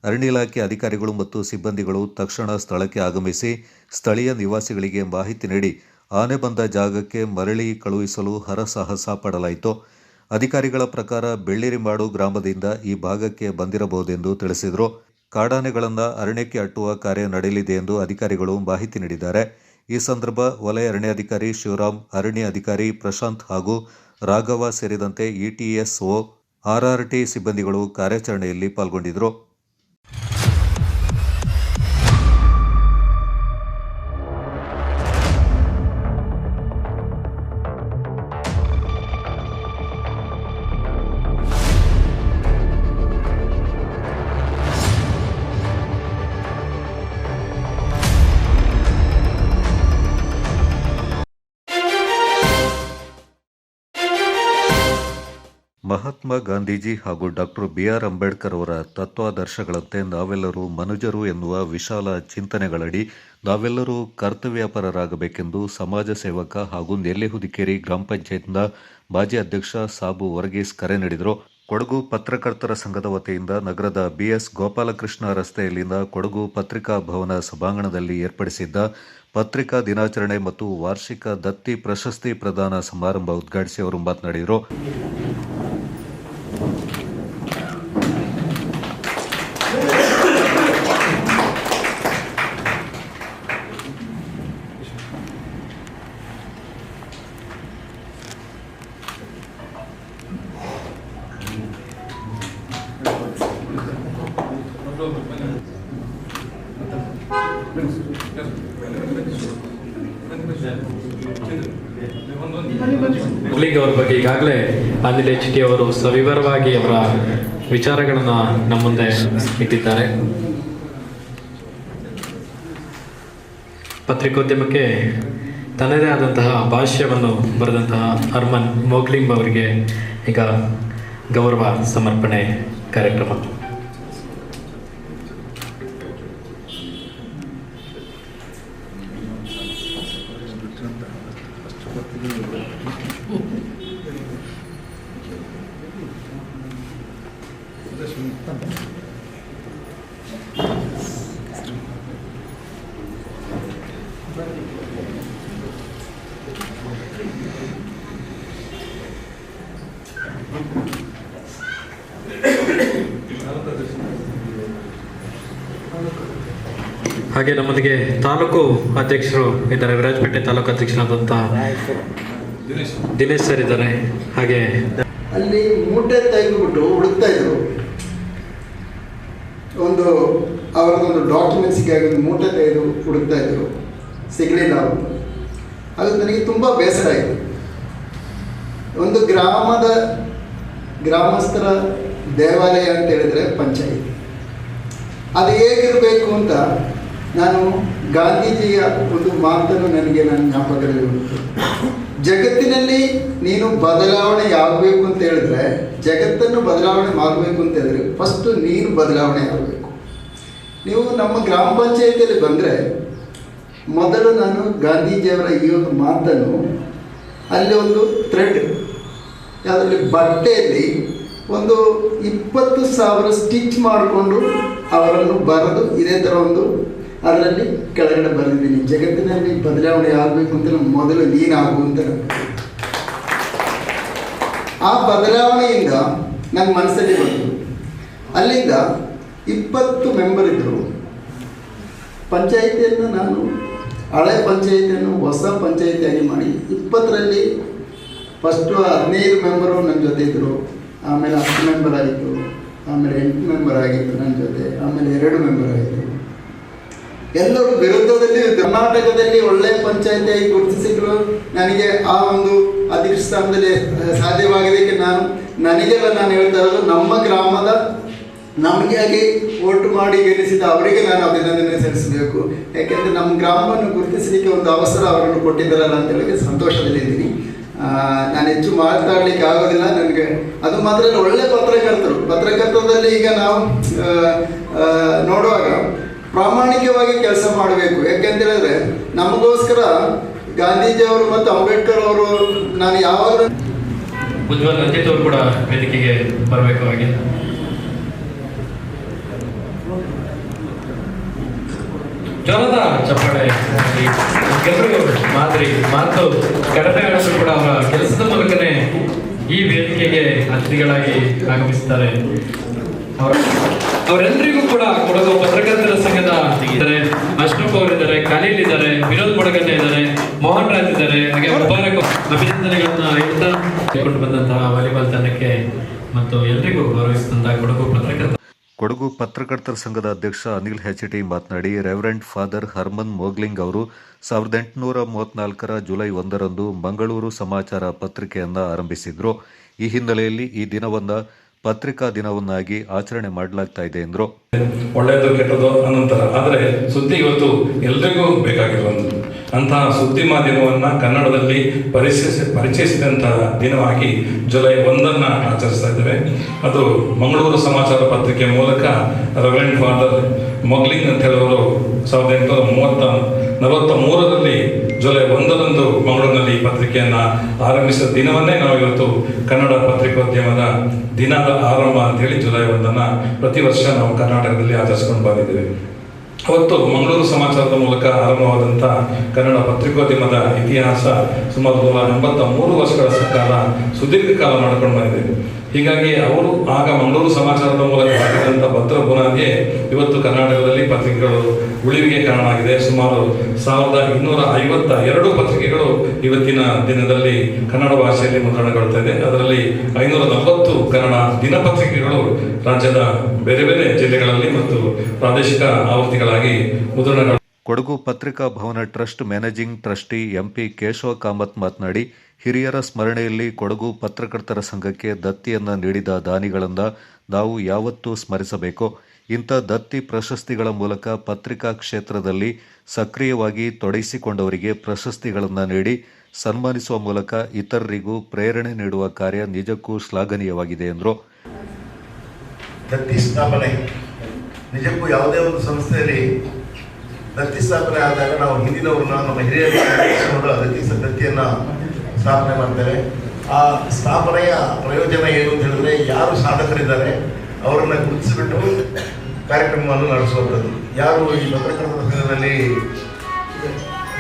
ಅರಣ್ಯ ಇಲಾಖೆ ಅಧಿಕಾರಿಗಳು ಮತ್ತು ಸಿಬ್ಬಂದಿಗಳು ತಕ್ಷಣ ಸ್ಥಳಕ್ಕೆ ಆಗಮಿಸಿ ಸ್ಥಳೀಯ ನಿವಾಸಿಗಳಿಗೆ ಮಾಹಿತಿ ನೀಡಿ ಆನೆ ಬಂದ ಜಾಗಕ್ಕೆ ಮರಳಿ ಕಳುಹಿಸಲು ಹರಸಾಹಸ ಪಡಲಾಯಿತು. ಅಧಿಕಾರಿಗಳ ಪ್ರಕಾರ ಬೆಳ್ಳಿರಿಮಾಡು ಗ್ರಾಮದಿಂದ ಈ ಭಾಗಕ್ಕೆ ಬಂದಿರಬಹುದೆಂದು ತಿಳಿಸಿದರು. ಕಾಡಾನೆಗಳನ್ನು ಅರಣ್ಯಕ್ಕೆ ಅಟ್ಟುವ ಕಾರ್ಯ ನಡೆಯಲಿದೆ ಎಂದು ಅಧಿಕಾರಿಗಳು ಮಾಹಿತಿ ನೀಡಿದ್ದಾರೆ. ಈ ಸಂದರ್ಭ ವಲಯ ಅರಣ್ಯಾಧಿಕಾರಿ ಶಿವರಾಮ್, ಅರಣ್ಯ ಅಧಿಕಾರಿ ಪ್ರಶಾಂತ್ ಹಾಗೂ ರಾಘವ ಸೇರಿದಂತೆ ಇಟಿಎಸ್ಒ, ಆರ್ಆರ್ಟಿ ಸಿಬ್ಬಂದಿಗಳು ಕಾರ್ಯಾಚರಣೆಯಲ್ಲಿ ಪಾಲ್ಗೊಂಡಿದ್ದರು. ಮಹಾತ್ಮ ಗಾಂಧೀಜಿ ಹಾಗೂ ಡಾಕ್ಟರ್ BR ಅಂಬೇಡ್ಕರ್ ಅವರ ತತ್ವಾದರ್ಶಗಳಂತೆ ನಾವೆಲ್ಲರೂ ಮನುಜರು ಎನ್ನುವ ವಿಶಾಲ ಚಿಂತನೆಗಳಡಿ ನಾವೆಲ್ಲರೂ ಕರ್ತವ್ಯಪರರಾಗಬೇಕೆಂದು ಸಮಾಜ ಸೇವಕ ಹಾಗೂ ನೆಲ್ಲೆಹುದಿಕೇರಿ ಗ್ರಾಮ ಪಂಚಾಯತ್ನ ಮಾಜಿ ಅಧ್ಯಕ್ಷ ಸಾಬು ವರ್ಗೀಸ್ ಕರೆ ನೀಡಿದರು. ಕೊಡಗು ಪತ್ರಕರ್ತರ ಸಂಘದ ವತಿಯಿಂದ ನಗರದ BS ಗೋಪಾಲಕೃಷ್ಣ ರಸ್ತೆಯಲ್ಲಿನ ಕೊಡಗು ಪತ್ರಿಕಾ ಭವನ ಸಭಾಂಗಣದಲ್ಲಿ ಏರ್ಪಡಿಸಿದ್ದ ಪತ್ರಿಕಾ ದಿನಾಚರಣೆ ಮತ್ತು ವಾರ್ಷಿಕ ದತ್ತಿ ಪ್ರಶಸ್ತಿ ಪ್ರದಾನ ಸಮಾರಂಭ ಉದ್ಘಾಟಿಸಿ ಅವರು ಮಾತನಾಡಿದರು. ಮೊದಲಿಗೆ ಅವರ ಬಗ್ಗೆ ಈಗಾಗಲೇ ಅನಿಲ್ HK ಅವರು ಸವಿವರವಾಗಿ ಅವರ ವಿಚಾರಗಳನ್ನು ನಮ್ಮ ಮುಂದೆ ಇಟ್ಟಿದ್ದಾರೆ. ಪತ್ರಿಕೋದ್ಯಮಕ್ಕೆ ತನ್ನದೇ ಆದಂತಹ ಭಾಷ್ಯವನ್ನು ಬರೆದಂತಹ ಅರ್ಮನ್ ಮೋಗ್ಲಿಂಗ್ ಅವರಿಗೆ ಈಗ ಗೌರವ ಸಮರ್ಪಣೆ ಕಾರ್ಯಕ್ರಮ. ಹಾಗೆ ನಮ್ಮೊಂದಿಗೆ ತಾಲೂಕು ಅಧ್ಯಕ್ಷರು ಇದ್ದಾರೆ, ವಿರಾಜಪೇಟೆ ತಾಲೂಕು ಅಧ್ಯಕ್ಷರಾದಂತಹ ದಿನೇಶ್ ಸರ್ ಇದ್ದಾರೆ. ಹಾಗೆ ಅಲ್ಲಿ ಮೂಟೆ ತೆಗೆದುಬಿಟ್ಟು ಹುಡುಕ್ತಾ ಇದ್ರು. ಒಂದು ಅವರದೊಂದು ಡಾಕ್ಯುಮೆಂಟ್ಸಿಗಾಗಿ ಒಂದು ಮೂಟೆ ತೆಗೆದು ಹುಡುಕ್ತಾ ಇದ್ರು, ಸಿಗಲಿಲ್ಲ ಅವರು. ಅದು ನನಗೆ ತುಂಬ ಬೇಸರ ಆಯಿತು. ಒಂದು ಗ್ರಾಮಸ್ಥರ ದೇವಾಲಯ ಅಂತ ಹೇಳಿದರೆ ಪಂಚಾಯತ್, ಅದು ಹೇಗಿರಬೇಕು ಅಂತ ನಾನು ಗಾಂಧೀಜಿಯ ಒಂದು ಮಾತನ್ನು ನನಗೆ ನನ್ನ ಜ್ಞಾಪಕದಲ್ಲಿ ಉಂಟು. ಜಗತ್ತಿನಲ್ಲಿ ನೀನು ಬದಲಾವಣೆ ಆಗಬೇಕು ಅಂತ ಹೇಳಿದ್ರೆ, ಜಗತ್ತನ್ನು ಬದಲಾವಣೆ ಮಾಡಬೇಕು ಅಂತ ಹೇಳಿದ್ರೆ ಫಸ್ಟು ನೀನು ಬದಲಾವಣೆ ಆಗಬೇಕು. ನೀವು ನಮ್ಮ ಗ್ರಾಮ ಪಂಚಾಯತಿಯಲ್ಲಿ ಬಂದರೆ ಮೊದಲು ನಾನು ಗಾಂಧೀಜಿಯವರ ಈ ಒಂದು ಮಾತನ್ನು ಅಲ್ಲಿ ಒಂದು ಥ್ರೆಡ್, ಅದರಲ್ಲಿ ಬಟ್ಟೆಯಲ್ಲಿ ಒಂದು 20,000 ಸ್ಟಿಚ್ ಮಾಡಿಕೊಂಡು ಅವರನ್ನು ಬರೆದು ಇದೇ ಥರ ಒಂದು ಅದರಲ್ಲಿ ಕೆಳಗಡೆ ಬರೆದಿದ್ದೀನಿ, ಜಗತ್ತಿನಲ್ಲಿ ಬದಲಾವಣೆ ಆಗಬೇಕು ಅಂತ ಮೊದಲು ನೀನಾಗು ಅಂತ. ಆ ಬದಲಾವಣೆಯಿಂದ ನನ್ನ ಮನಸ್ಸಲ್ಲಿ ಬಂತು. ಅಲ್ಲಿಂದ 20 ಮೆಂಬರ್ ಇದ್ದರು. ಪಂಚಾಯಿತಿಯನ್ನು ನಾನು ಹಳೆ ಪಂಚಾಯಿತಿಯನ್ನು ಹೊಸ ಪಂಚಾಯಿತಿಯಾಗಿ ಮಾಡಿ 20ರಲ್ಲಿ ಫಸ್ಟು 15 ಮೆಂಬರು ನನ್ನ ಜೊತೆ ಇದ್ದರು, ಆಮೇಲೆ 10 ಮೆಂಬರ್ ಆಯಿತು, ಆಮೇಲೆ 8 ಮೆಂಬರ್ ಆಗಿತ್ತು ನನ್ನ ಜೊತೆ, ಆಮೇಲೆ 2 ಮೆಂಬರ್ ಆಯಿತು. ಎಲ್ಲರೂ ವಿರುದ್ಧದಲ್ಲಿ ಕರ್ನಾಟಕದಲ್ಲಿ ಒಳ್ಳೆಯ ಪಂಚಾಯಿತಿಯಾಗಿ ಗುರುತಿಸಿದ್ರು. ನನಗೆ ಆ ಒಂದು ಅಧ್ಯಕ್ಷ ಸ್ಥಾನದಲ್ಲಿ ಸಾಧ್ಯವಾಗಿದ್ದಕ್ಕೆ ನನಗೆಲ್ಲ ನಾನು ಹೇಳ್ತಾ ಇರೋದು, ನಮ್ಮ ಗ್ರಾಮದ ನಮಗಾಗಿ ಓಟು ಮಾಡಿ ಗೆಲ್ಲಿಸಿದ ಅವರಿಗೆ ನಾನು ಅಭಿನಂದನೆ ಸಲ್ಲಿಸಬೇಕು. ಯಾಕೆಂದರೆ ನಮ್ಮ ಗ್ರಾಮವನ್ನು ಗುರುತಿಸಲಿಕ್ಕೆ ಒಂದು ಅವಸರ ಅವರನ್ನು ಕೊಟ್ಟಿದ್ದಾರಲ್ಲ ಅಂತ ಹೇಳಿ ಸಂತೋಷದಲ್ಲಿದ್ದೀನಿ. ನಾನು ಹೆಚ್ಚು ಮಾತಾಡಲಿಕ್ಕೆ ಆಗೋದಿಲ್ಲ ನನಗೆ. ಅದು ಮಾತ್ರ ಅಲ್ಲ, ಒಳ್ಳೆ ಪತ್ರಕರ್ತರಲ್ಲಿ ಈಗ ನಾವು ನೋಡುವಾಗ ಪ್ರಾಮಾಣಿಕವಾಗಿ ಕೆಲಸ ಮಾಡಬೇಕು. ಯಾಕೆಂತ ಹೇಳಿದ್ರೆ ನಮಗೋಸ್ಕರ ಗಾಂಧೀಜಿಯವರು ಮತ್ತು ಅಂಬೇಡ್ಕರ್ ಅವರು ನಾನು ಯಾವಾಗ ಉಜ್ವಲ್ ರಂಜಿತ್ ಅವರು ಕೂಡ ವೇದಿಕೆಗೆ ಬರಬೇಕು. ಹಾಗೆ ಜ್ವರದ ಚಪ್ಪಾಳೆ ಮಾತು ಕಡತಗಳನ್ನು ಕೂಡ ಅವರ ಕೆಲಸದ ಮೂಲಕನೇ ಈ ವೇದಿಕೆಗೆ ಅತಿಥಿಗಳಾಗಿ ಆಗಮಿಸುತ್ತಾರೆ. ಅವರೆಲ್ಲರಿಗೂ ಕೂಡ ಕೊಡಗು ಪತ್ರಕರ್ತರ ಸಂಘದ ಇದ್ದಾರೆ, ಅಶ್ರಫ್ ಅವರಿದ್ದಾರೆ, ಖಲೀಲ್ ಇದ್ದಾರೆ, ವಿನೋದ್ ಮೊಡಗನ್ನೆ ಇದ್ದಾರೆ, ಮೋಹನ್ ರಾಜ್ ಇದ್ದಾರೆ. ಹಾಗೆ ಮುಬಾರಕ್ ಅಭಿನಂದನೆಗಳನ್ನ ಇಟ್ಕೊಂಡು ಬಂದಂತಹ ವಾಲಿಬಾಲ್ ತಂಡಕ್ಕೆ ಮತ್ತು ಎಲ್ರಿಗೂ ಗೌರವಿಸಿದಂತಹ ಕೊಡಗು ಪತ್ರಕರ್ತರ ಸಂಘದ ಅಧ್ಯಕ್ಷ ಅನಿಲ್ ಹೆಚ್ಟಿ ಮಾತನಾಡಿ, ರೆವರೆಂಡ್ ಫಾದರ್ ಹರ್ಮನ್ ಮೋಗ್ಲಿಂಗ್ ಅವರು 1834 ಜುಲೈ 1 ಮಂಗಳೂರು ಸಮಾಚಾರ ಪತ್ರಿಕೆಯನ್ನು ಆರಂಭಿಸಿದ್ರು. ಈ ಹಿನ್ನೆಲೆಯಲ್ಲಿ ಈ ದಿನವನ್ನು ಪತ್ರಿಕಾ ದಿನವನ್ನಾಗಿ ಆಚರಣೆ ಮಾಡಲಾಗ್ತಾ ಇದೆ ಎಂದರು. ಒಳ್ಳೆಯದು ಕೆಟ್ಟದ್ದು ಅನಂತರ, ಆದರೆ ಸುದ್ದಿ ಇವತ್ತು ಎಲ್ರಿಗೂ ಬೇಕಾಗಿರುವಂಥದ್ದು. ಅಂತಹ ಸುದ್ದಿ ಮಾಧ್ಯಮವನ್ನು ಕನ್ನಡದಲ್ಲಿ ಪರಿಚಯಿಸಿದಂತಹ ದಿನವಾಗಿ ಜುಲೈ 1 ಆಚರಿಸ್ತಾ ಇದ್ದೇವೆ. ಅದು ಮಂಗಳೂರು ಸಮಾಚಾರ ಪತ್ರಿಕೆ ಮೂಲಕ ರೆವರೆಂಡ್ ಫಾದರ್ ಮೊಗ್ಲಿಂಗ್ ಅಂತ ಹೇಳೋರು 1843 ಜುಲೈ 1 ಮಂಗಳೂರಿನಲ್ಲಿ ಈ ಪತ್ರಿಕೆಯನ್ನು ಆರಂಭಿಸಿದ ದಿನವನ್ನೇ ನಾವು ಇವತ್ತು ಕನ್ನಡ ಪತ್ರಿಕೋದ್ಯಮದ ದಿನದ ಆರಂಭ ಅಂತೇಳಿ ಜುಲೈ 1 ಪ್ರತಿ ವರ್ಷ ನಾವು ಕರ್ನಾಟಕದಲ್ಲಿ ಆಚರಿಸ್ಕೊಂಡು ಬಂದಿದ್ದೇವೆ. ಅವತ್ತು ಮಂಗಳೂರು ಸಮಾಚಾರದ ಮೂಲಕ ಆರಂಭವಾದಂಥ ಕನ್ನಡ ಪತ್ರಿಕೋದ್ಯಮದ ಇತಿಹಾಸ ಸುಮಾರು 183 ವರ್ಷಗಳ ಕಾಲ ಸುದೀರ್ಘ ಕಾಲ ಮಾಡಿಕೊಂಡು ಬಂದಿದೆ. ಹೀಗಾಗಿ ಅವರು ಆಗ ಮಂಗಳೂರು ಸಮಾಚಾರದ ಮೂಲಕ ಹಾಕಿದಂಥ ಭದ್ರ ಬುನಾದಿಯೇ ಇವತ್ತು ಕರ್ನಾಟಕದಲ್ಲಿ ಪತ್ರಿಕೆಗಳು ಉಳಿವಿಗೆ ಕಾರಣ ಆಗಿದೆ. ಸುಮಾರು 1252 ಪತ್ರಿಕೆಗಳು ಇವತ್ತಿನ ದಿನದಲ್ಲಿ ಕನ್ನಡ ಭಾಷೆಯಲ್ಲಿ ಮುದ್ರಣಗೊಳ್ತಾ ಇದೆ. ಅದರಲ್ಲಿ 540 ಕನ್ನಡ ದಿನಪತ್ರಿಕೆಗಳು ರಾಜ್ಯದ ಬೇರೆ ಬೇರೆ ಜಿಲ್ಲೆಗಳಲ್ಲಿ ಮತ್ತು ಪ್ರಾದೇಶಿಕ ಆವೃತ್ತಿಗಳಾಗಿ ಮುದ್ರಣಗಳು. ಕೊಡಗು ಪತ್ರಿಕಾ ಭವನ trust managing trustee MP Keshava Kamath ಮಾತನಾಡಿ, ಹಿರಿಯರ ಸ್ಮರಣೆಯಲ್ಲಿ ಕೊಡಗು ಪತ್ರಕರ್ತರ ಸಂಘಕ್ಕೆ ದತ್ತಿಯನ್ನು ನೀಡಿದ ದಾನಿಗಳನ್ನು ನಾವು ಯಾವತ್ತೂ ಸ್ಮರಿಸಬೇಕು. ಇಂಥ ದತ್ತಿ ಪ್ರಶಸ್ತಿಗಳ ಮೂಲಕ ಪತ್ರಿಕಾ ಕ್ಷೇತ್ರದಲ್ಲಿ ಸಕ್ರಿಯವಾಗಿ ತೊಡಗಿಸಿಕೊಂಡವರಿಗೆ ಪ್ರಶಸ್ತಿಗಳನ್ನು ನೀಡಿ ಸನ್ಮಾನಿಸುವ ಮೂಲಕ ಇತರರಿಗೂ ಪ್ರೇರಣೆ ನೀಡುವ ಕಾರ್ಯ ನಿಜಕ್ಕೂ ಶ್ಲಾಘನೀಯವಾಗಿದೆ ಎಂದರು. ದತ್ತಿ ಸ್ಥಾಪನೆ ನಿಜಕ್ಕೂ ಯಾವುದೇ ಒಂದು ಸಂಸ್ಥೆಯಲ್ಲಿ ದತ್ತಿ ಸ್ಥಾಪನೆ ಆದಾಗ ನಾವು ಹಿಂದಿನವ್ರನ್ನ ನಮ್ಮ ಹಿರಿಯರು ದತ್ತಿಯನ್ನು ಸ್ಥಾಪನೆ ಮಾಡ್ತೇವೆ. ಆ ಸ್ಥಾಪನೆಯ ಪ್ರಯೋಜನ ಏನು ಅಂತ ಹೇಳಿದ್ರೆ, ಯಾರು ಸಾಧಕರಿದ್ದಾರೆ ಅವರನ್ನು ಗುರುತಿಸಿಬಿಟ್ಟು ಕಾರ್ಯಕ್ರಮವನ್ನು ನಡೆಸುವಂಥದ್ದು. ಯಾರು ಈ ಪತ್ರಕರ್ತರ ಸಂಘದಲ್ಲಿ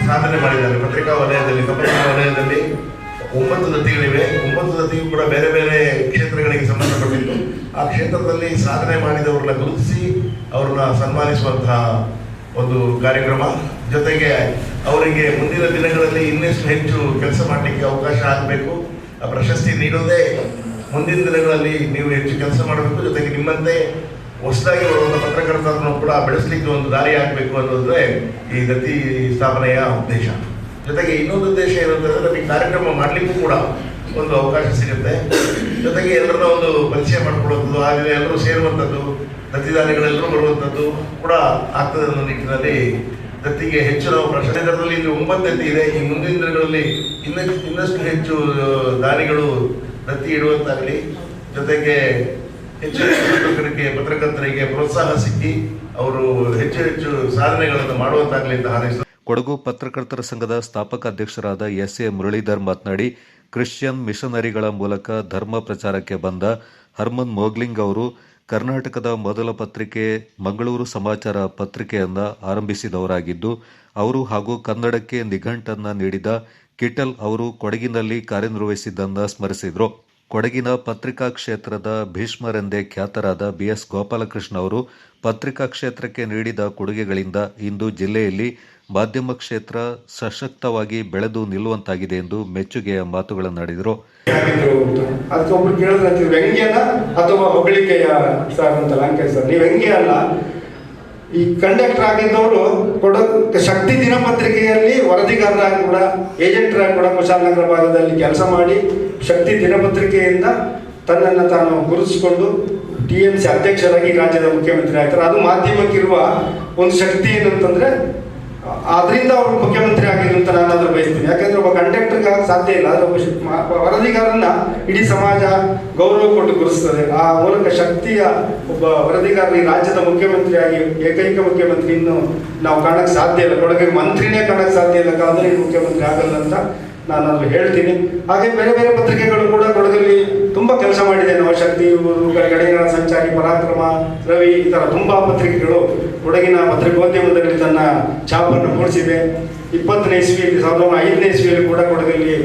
ಸಾಧನೆ ಮಾಡಿದ್ದಾರೆ, ಪತ್ರಿಕಾ ವಲಯದಲ್ಲಿ 9 ದತ್ತಿಗಳಿವೆ. 9 ದತ್ತಿಗೂ ಕೂಡ ಬೇರೆ ಬೇರೆ ಕ್ಷೇತ್ರಗಳಿಗೆ ಸಂಬಂಧಪಟ್ಟಿದ್ದು. ಆ ಕ್ಷೇತ್ರದಲ್ಲಿ ಸಾಧನೆ ಮಾಡಿದವ್ರನ್ನ ಗುರುತಿಸಿ ಅವ್ರನ್ನ ಸನ್ಮಾನಿಸುವಂತಹ ಒಂದು ಕಾರ್ಯಕ್ರಮ. ಜೊತೆಗೆ ಅವರಿಗೆ ಮುಂದಿನ ದಿನಗಳಲ್ಲಿ ಇನ್ನಷ್ಟು ಹೆಚ್ಚು ಕೆಲಸ ಮಾಡಲಿಕ್ಕೆ ಅವಕಾಶ ಆಗಬೇಕು. ಆ ಪ್ರಶಸ್ತಿ ನೀಡೋದೇ ಮುಂದಿನ ದಿನಗಳಲ್ಲಿ ನೀವು ಹೆಚ್ಚು ಕೆಲಸ ಮಾಡಬೇಕು, ಜೊತೆಗೆ ನಿಮ್ಮಂತೆ ಹೊಸದಾಗಿ ಬರುವಂಥ ಪತ್ರಕರ್ತರನ್ನು ಕೂಡ ಬೆಳೆಸಲಿಕ್ಕೆ ಒಂದು ದಾರಿ ಆಗಬೇಕು ಅನ್ನೋದ್ರೆ ಈ ದತ್ತಿ ಸ್ಥಾಪನೆಯ ಉದ್ದೇಶ. ಜೊತೆಗೆ ಇನ್ನೊಂದು ಉದ್ದೇಶ ಏನಂತಂದ್ರೆ, ನಮಗೆ ಕಾರ್ಯಕ್ರಮ ಮಾಡಲಿಕ್ಕೂ ಕೂಡ ಒಂದು ಅವಕಾಶ ಸಿಗುತ್ತೆ. ಜೊತೆಗೆ ಎಲ್ಲರನ್ನ ಒಂದು ಪರಿಚಯ ಮಾಡ್ಕೊಳ್ಳುವಂಥದ್ದು, ಹಾಗೆ ಎಲ್ಲರೂ ಸೇರುವಂಥದ್ದು, ದತ್ತಿದಾನಿಗಳೆಲ್ಲರೂ ಬರುವಂಥದ್ದು ಕೂಡ ಆಗ್ತದೆ ಅನ್ನೋ ನಿಟ್ಟಿನಲ್ಲಿ ದತ್ತಿಗೆ ಹೆಚ್ಚು ನಾವು ಪ್ರಶಸ್ತಿಗಳಲ್ಲಿ ಇಲ್ಲಿ 9 ದತ್ತಿ ಇದೆ. ಈ ಮುಂದಿನ ದಿನಗಳಲ್ಲಿ ಇನ್ನಷ್ಟು ಹೆಚ್ಚು ದಾನಿಗಳು ದತ್ತಿ ಇಡುವಂತಾಗಲಿ, ಜೊತೆಗೆ ಹೆಚ್ಚು ಪತ್ರಕರ್ತರಿಗೆ ಪ್ರೋತ್ಸಾಹ ಸಿಕ್ಕಿ ಅವರು ಹೆಚ್ಚು ಹೆಚ್ಚು ಸಾಧನೆಗಳನ್ನು ಮಾಡುವಂತಾಗಲಿ ಅಂತ ಹಾರೈಸಿದರು. ಕೊಡಗು ಪತ್ರಕರ್ತರ ಸಂಘದ ಸ್ಥಾಪಕ ಅಧ್ಯಕ್ಷರಾದ ಎಸ್.ಎ. ಮುರಳೀಧರ್ ಮಾತನಾಡಿ, ಕ್ರಿಶ್ಚಿಯನ್ ಮಿಷನರಿಗಳ ಮೂಲಕ ಧರ್ಮ ಪ್ರಚಾರಕ್ಕೆ ಬಂದ ಹರ್ಮನ್ ಮೋಗ್ಲಿಂಗ್ ಅವರು ಕರ್ನಾಟಕದ ಮೊದಲ ಪತ್ರಿಕೆ ಮಂಗಳೂರು ಸಮಾಚಾರ ಪತ್ರಿಕೆಯನ್ನು ಆರಂಭಿಸಿದವರಾಗಿದ್ದು, ಅವರು ಹಾಗೂ ಕನ್ನಡಕ್ಕೆ ನಿಘಂಟನ್ನು ನೀಡಿದ ಕಿಟಲ್ ಅವರು ಕೊಡಗಿನಲ್ಲಿ ಕಾರ್ಯನಿರ್ವಹಿಸಿದ್ದನ್ನು ಸ್ಮರಿಸಿದರು. ಕೊಡಗಿನ ಪತ್ರಿಕಾ ಕ್ಷೇತ್ರದ ಭೀಷ್ಮರೆಂದೇ ಖ್ಯಾತರಾದ ಬಿ.ಎಸ್. ಗೋಪಾಲಕೃಷ್ಣ ಅವರು ಪತ್ರಿಕಾ ಕ್ಷೇತ್ರಕ್ಕೆ ನೀಡಿದ ಕೊಡುಗೆಗಳಿಂದ ಇಂದು ಜಿಲ್ಲೆಯಲ್ಲಿ ಮಾಧ್ಯಮ ಕ್ಷೇತ್ರ ಸಶಕ್ತವಾಗಿ ಬೆಳೆದು ನಿಲ್ಲುವಂತಾಗಿದೆ ಎಂದು ಮೆಚ್ಚುಗೆಯ ಮಾತುಗಳನ್ನಾಡಿದರು. ಅದಕ್ಕೆ ಒಬ್ರು ಕೇಳಿದ್ರೆ ವ್ಯಂಗ್ಯನ ಅಥವಾ ಹೊಗಳಿಕೆಯ ಸರ್ ಅಂತ ಲಂಕೆ ಸರ್, ನೀವು ವ್ಯಂಗ್ಯ ಅಲ್ಲ. ಈ ಕಂಡಕ್ಟರ್ ಆಗಿದ್ದವರು ಶಕ್ತಿ ದಿನಪತ್ರಿಕೆಯಲ್ಲಿ ವರದಿಗಾರರಾಗಿ ಕೂಡ ಏಜೆಂಟರಾಗಿ ಕೂಡ ಕುಶಾಲನಗರ ಭಾಗದಲ್ಲಿ ಕೆಲಸ ಮಾಡಿ ಶಕ್ತಿ ದಿನಪತ್ರಿಕೆಯಿಂದ ತನ್ನನ್ನು ತಾನು ಗುರುತಿಸಿಕೊಂಡು TMC ಅಧ್ಯಕ್ಷರಾಗಿ ರಾಜ್ಯದ ಮುಖ್ಯಮಂತ್ರಿ ಆಗ್ತಾರೆ. ಅದು ಮಾಧ್ಯಮಕ್ಕಿರುವ ಒಂದು ಶಕ್ತಿ ಏನಂತಂದ್ರೆ ಅದರಿಂದ ಅವರು ಮುಖ್ಯಮಂತ್ರಿ ಆಗಿದ್ರು ಅಂತ ನಾನಾದ್ರೂ ಬಯಸ್ತೀನಿ. ಯಾಕಂದ್ರೆ ಒಬ್ಬ ಕಂಡಕ್ಟರ್ಗೆ ಸಾಧ್ಯ ಇಲ್ಲ, ಆದರೆ ಒಬ್ಬ ವರದಿಗಾರನ್ನ ಇಡೀ ಸಮಾಜ ಗೌರವ ಕೊಟ್ಟು ಗುರುಸ್ತದೆ. ಆ ಮೂಲಕ ಶಕ್ತಿಯ ಒಬ್ಬ ವರದಿಗಾರ ಈ ರಾಜ್ಯದ ಮುಖ್ಯಮಂತ್ರಿಯಾಗಿ ಏಕೈಕ ಮುಖ್ಯಮಂತ್ರಿ ಇನ್ನು ನಾವು ಕಾಣಕ್ಕೆ ಸಾಧ್ಯ ಇಲ್ಲ. ಕೊಡಗಿಗೆ ಮಂತ್ರಿನೇ ಕಾಣಕ್ಕೆ ಸಾಧ್ಯ ಇಲ್ಲ, ಕಾದ್ರೆ ಮುಖ್ಯಮಂತ್ರಿ ಆಗಲ್ಲ ಅಂತ ನಾನು ಹೇಳ್ತೀನಿ. ಹಾಗೆ ಬೇರೆ ಬೇರೆ ಪತ್ರಿಕೆಗಳು ಕೂಡ ಕೊಡಗಲ್ಲಿ ತುಂಬ ಕೆಲಸ ಮಾಡಿದೆ. ನವಶಕ್ತಿ, ಗಡಿಗಳ ಸಂಚಾರಿ, ಪರಾಕ್ರಮ, ರವಿ, ಈ ಥರ ತುಂಬ ಪತ್ರಿಕೆಗಳು ಕೊಡಗಿನ ಪತ್ರಿಕೋದ್ಯಮದಲ್ಲಿ ತನ್ನ ಛಾಪನ್ನು ಮೂಡಿಸಿದೆ. 20ನೇ ಇಸ್ವಿಯಲ್ಲಿ 1905ನೇ ಇಸ್ವಿಯಲ್ಲಿ ಕೂಡ ಕೊಡಗಲ್ಲಿ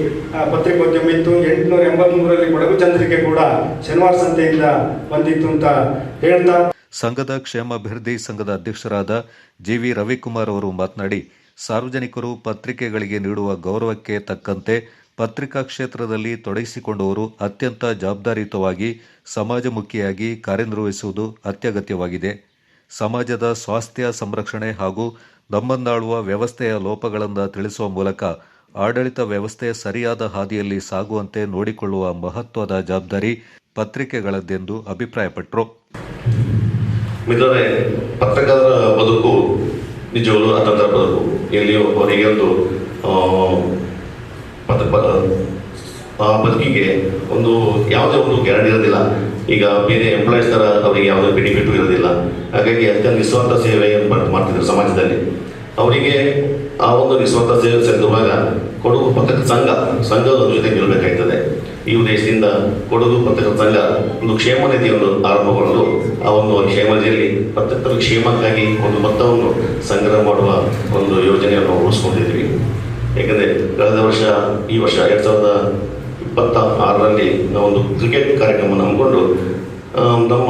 ಪತ್ರಿಕೋದ್ಯಮ ಇತ್ತು. 883ರಲ್ಲಿ ಕೊಡಗು ಚಂದ್ರಿಕೆ ಕೂಡ ಶನಿವಾರ ಸಂತೆಯಿಂದ ಬಂದಿತ್ತು ಅಂತ ಹೇಳ್ತಾ ಸಂಘದ ಕ್ಷೇಮಾಭಿವೃದ್ಧಿ ಸಂಘದ ಅಧ್ಯಕ್ಷರಾದ ಜಿ.ವಿ. ರವಿಕುಮಾರ್ ಅವರು ಮಾತನಾಡಿ, ಸಾರ್ವಜನಿಕರು ಪತ್ರಿಕೆಗಳಿಗೆ ನೀಡುವ ಗೌರವಕ್ಕೆ ತಕ್ಕಂತೆ ಪತ್ರಿಕಾ ಕ್ಷೇತ್ರದಲ್ಲಿ ತೊಡಗಿಸಿಕೊಂಡವರು ಅತ್ಯಂತ ಜವಾಬ್ದಾರಿಯುತವಾಗಿ ಸಮಾಜಮುಖಿಯಾಗಿ ಕಾರ್ಯನಿರ್ವಹಿಸುವುದು ಅತ್ಯಗತ್ಯವಾಗಿದೆ. ಸಮಾಜದ ಸ್ವಾಸ್ಥ್ಯ ಸಂರಕ್ಷಣೆ ಹಾಗೂ ನಮ್ಮನ್ನಾಳುವ ವ್ಯವಸ್ಥೆಯ ಲೋಪಗಳನ್ನು ತಿಳಿಸುವ ಮೂಲಕ ಆಡಳಿತ ವ್ಯವಸ್ಥೆ ಸರಿಯಾದ ಹಾದಿಯಲ್ಲಿ ಸಾಗುವಂತೆ ನೋಡಿಕೊಳ್ಳುವ ಮಹತ್ವದ ಜವಾಬ್ದಾರಿ ಪತ್ರಿಕೆಗಳದ್ದೆಂದು ಅಭಿಪ್ರಾಯಪಟ್ಟರು. ಮಿತ್ರರೇ, ಪತ್ರಕರ್ತರ ಬದುಕು ನಿಜವಾಗ್ಲೂ ಅತಂತ್ರ ಬದುಕು. ಎಲ್ಲಿಯೂ ಅವರಿಗೆ ಒಂದು ಆ ಬದುಕಿಗೆ ಒಂದು ಯಾವುದೇ ಒಂದು ಗ್ಯಾರಂಟಿ ಇರೋದಿಲ್ಲ. ಈಗ ಬೇರೆ ಎಂಪ್ಲಾಯೀಸ್ ಥರ ಅವರಿಗೆ ಯಾವುದೇ ಬೆನಿಫಿಟ್ ಇರೋದಿಲ್ಲ. ಹಾಗಾಗಿ ಅತ್ಯಂತ ನಿಸ್ವಾರ್ಥ ಸೇವೆಯನ್ನು ಮಾಡ್ತಿದ್ರು ಸಮಾಜದಲ್ಲಿ. ಅವರಿಗೆ ಆ ಒಂದು ನಿಸ್ವಾರ್ಥ ಸೇವೆ ಸೇರಿರುವಾಗ ಕೊಡಗು ಪತ್ರಕರ್ತರ ಸಂಘದ ಜೊತೆ ನಿಲ್ಲಬೇಕಾಗ್ತದೆ. ಈ ಉದ್ದೇಶದಿಂದ ಕೊಡಗು ಪತ್ರಕರ್ತರ ಸಂಘ ಒಂದು ಕ್ಷೇಮ ನಿಧಿಯನ್ನು ಆರಂಭಗೊಂಡು ಆ ಒಂದು ಕ್ಷೇಮ ನಿಧಿಯಲ್ಲಿ ಪತ್ರಕರ್ತರ ಕ್ಷೇಮಕ್ಕಾಗಿ ಒಂದು ಮೊತ್ತವನ್ನು ಸಂಗ್ರಹ ಮಾಡುವ ಒಂದು ಯೋಜನೆಯನ್ನು ರೂಪಿಸ್ಕೊಂಡಿದ್ವಿ. ಏಕೆಂದರೆ ಕಳೆದ ವರ್ಷ ಈ ವರ್ಷ 2026ರಲ್ಲಿ ನಾವೊಂದು ಕ್ರಿಕೆಟ್ ಕಾರ್ಯಕ್ರಮವನ್ನು ಹಮ್ಮಿಕೊಂಡು ನಮ್ಮ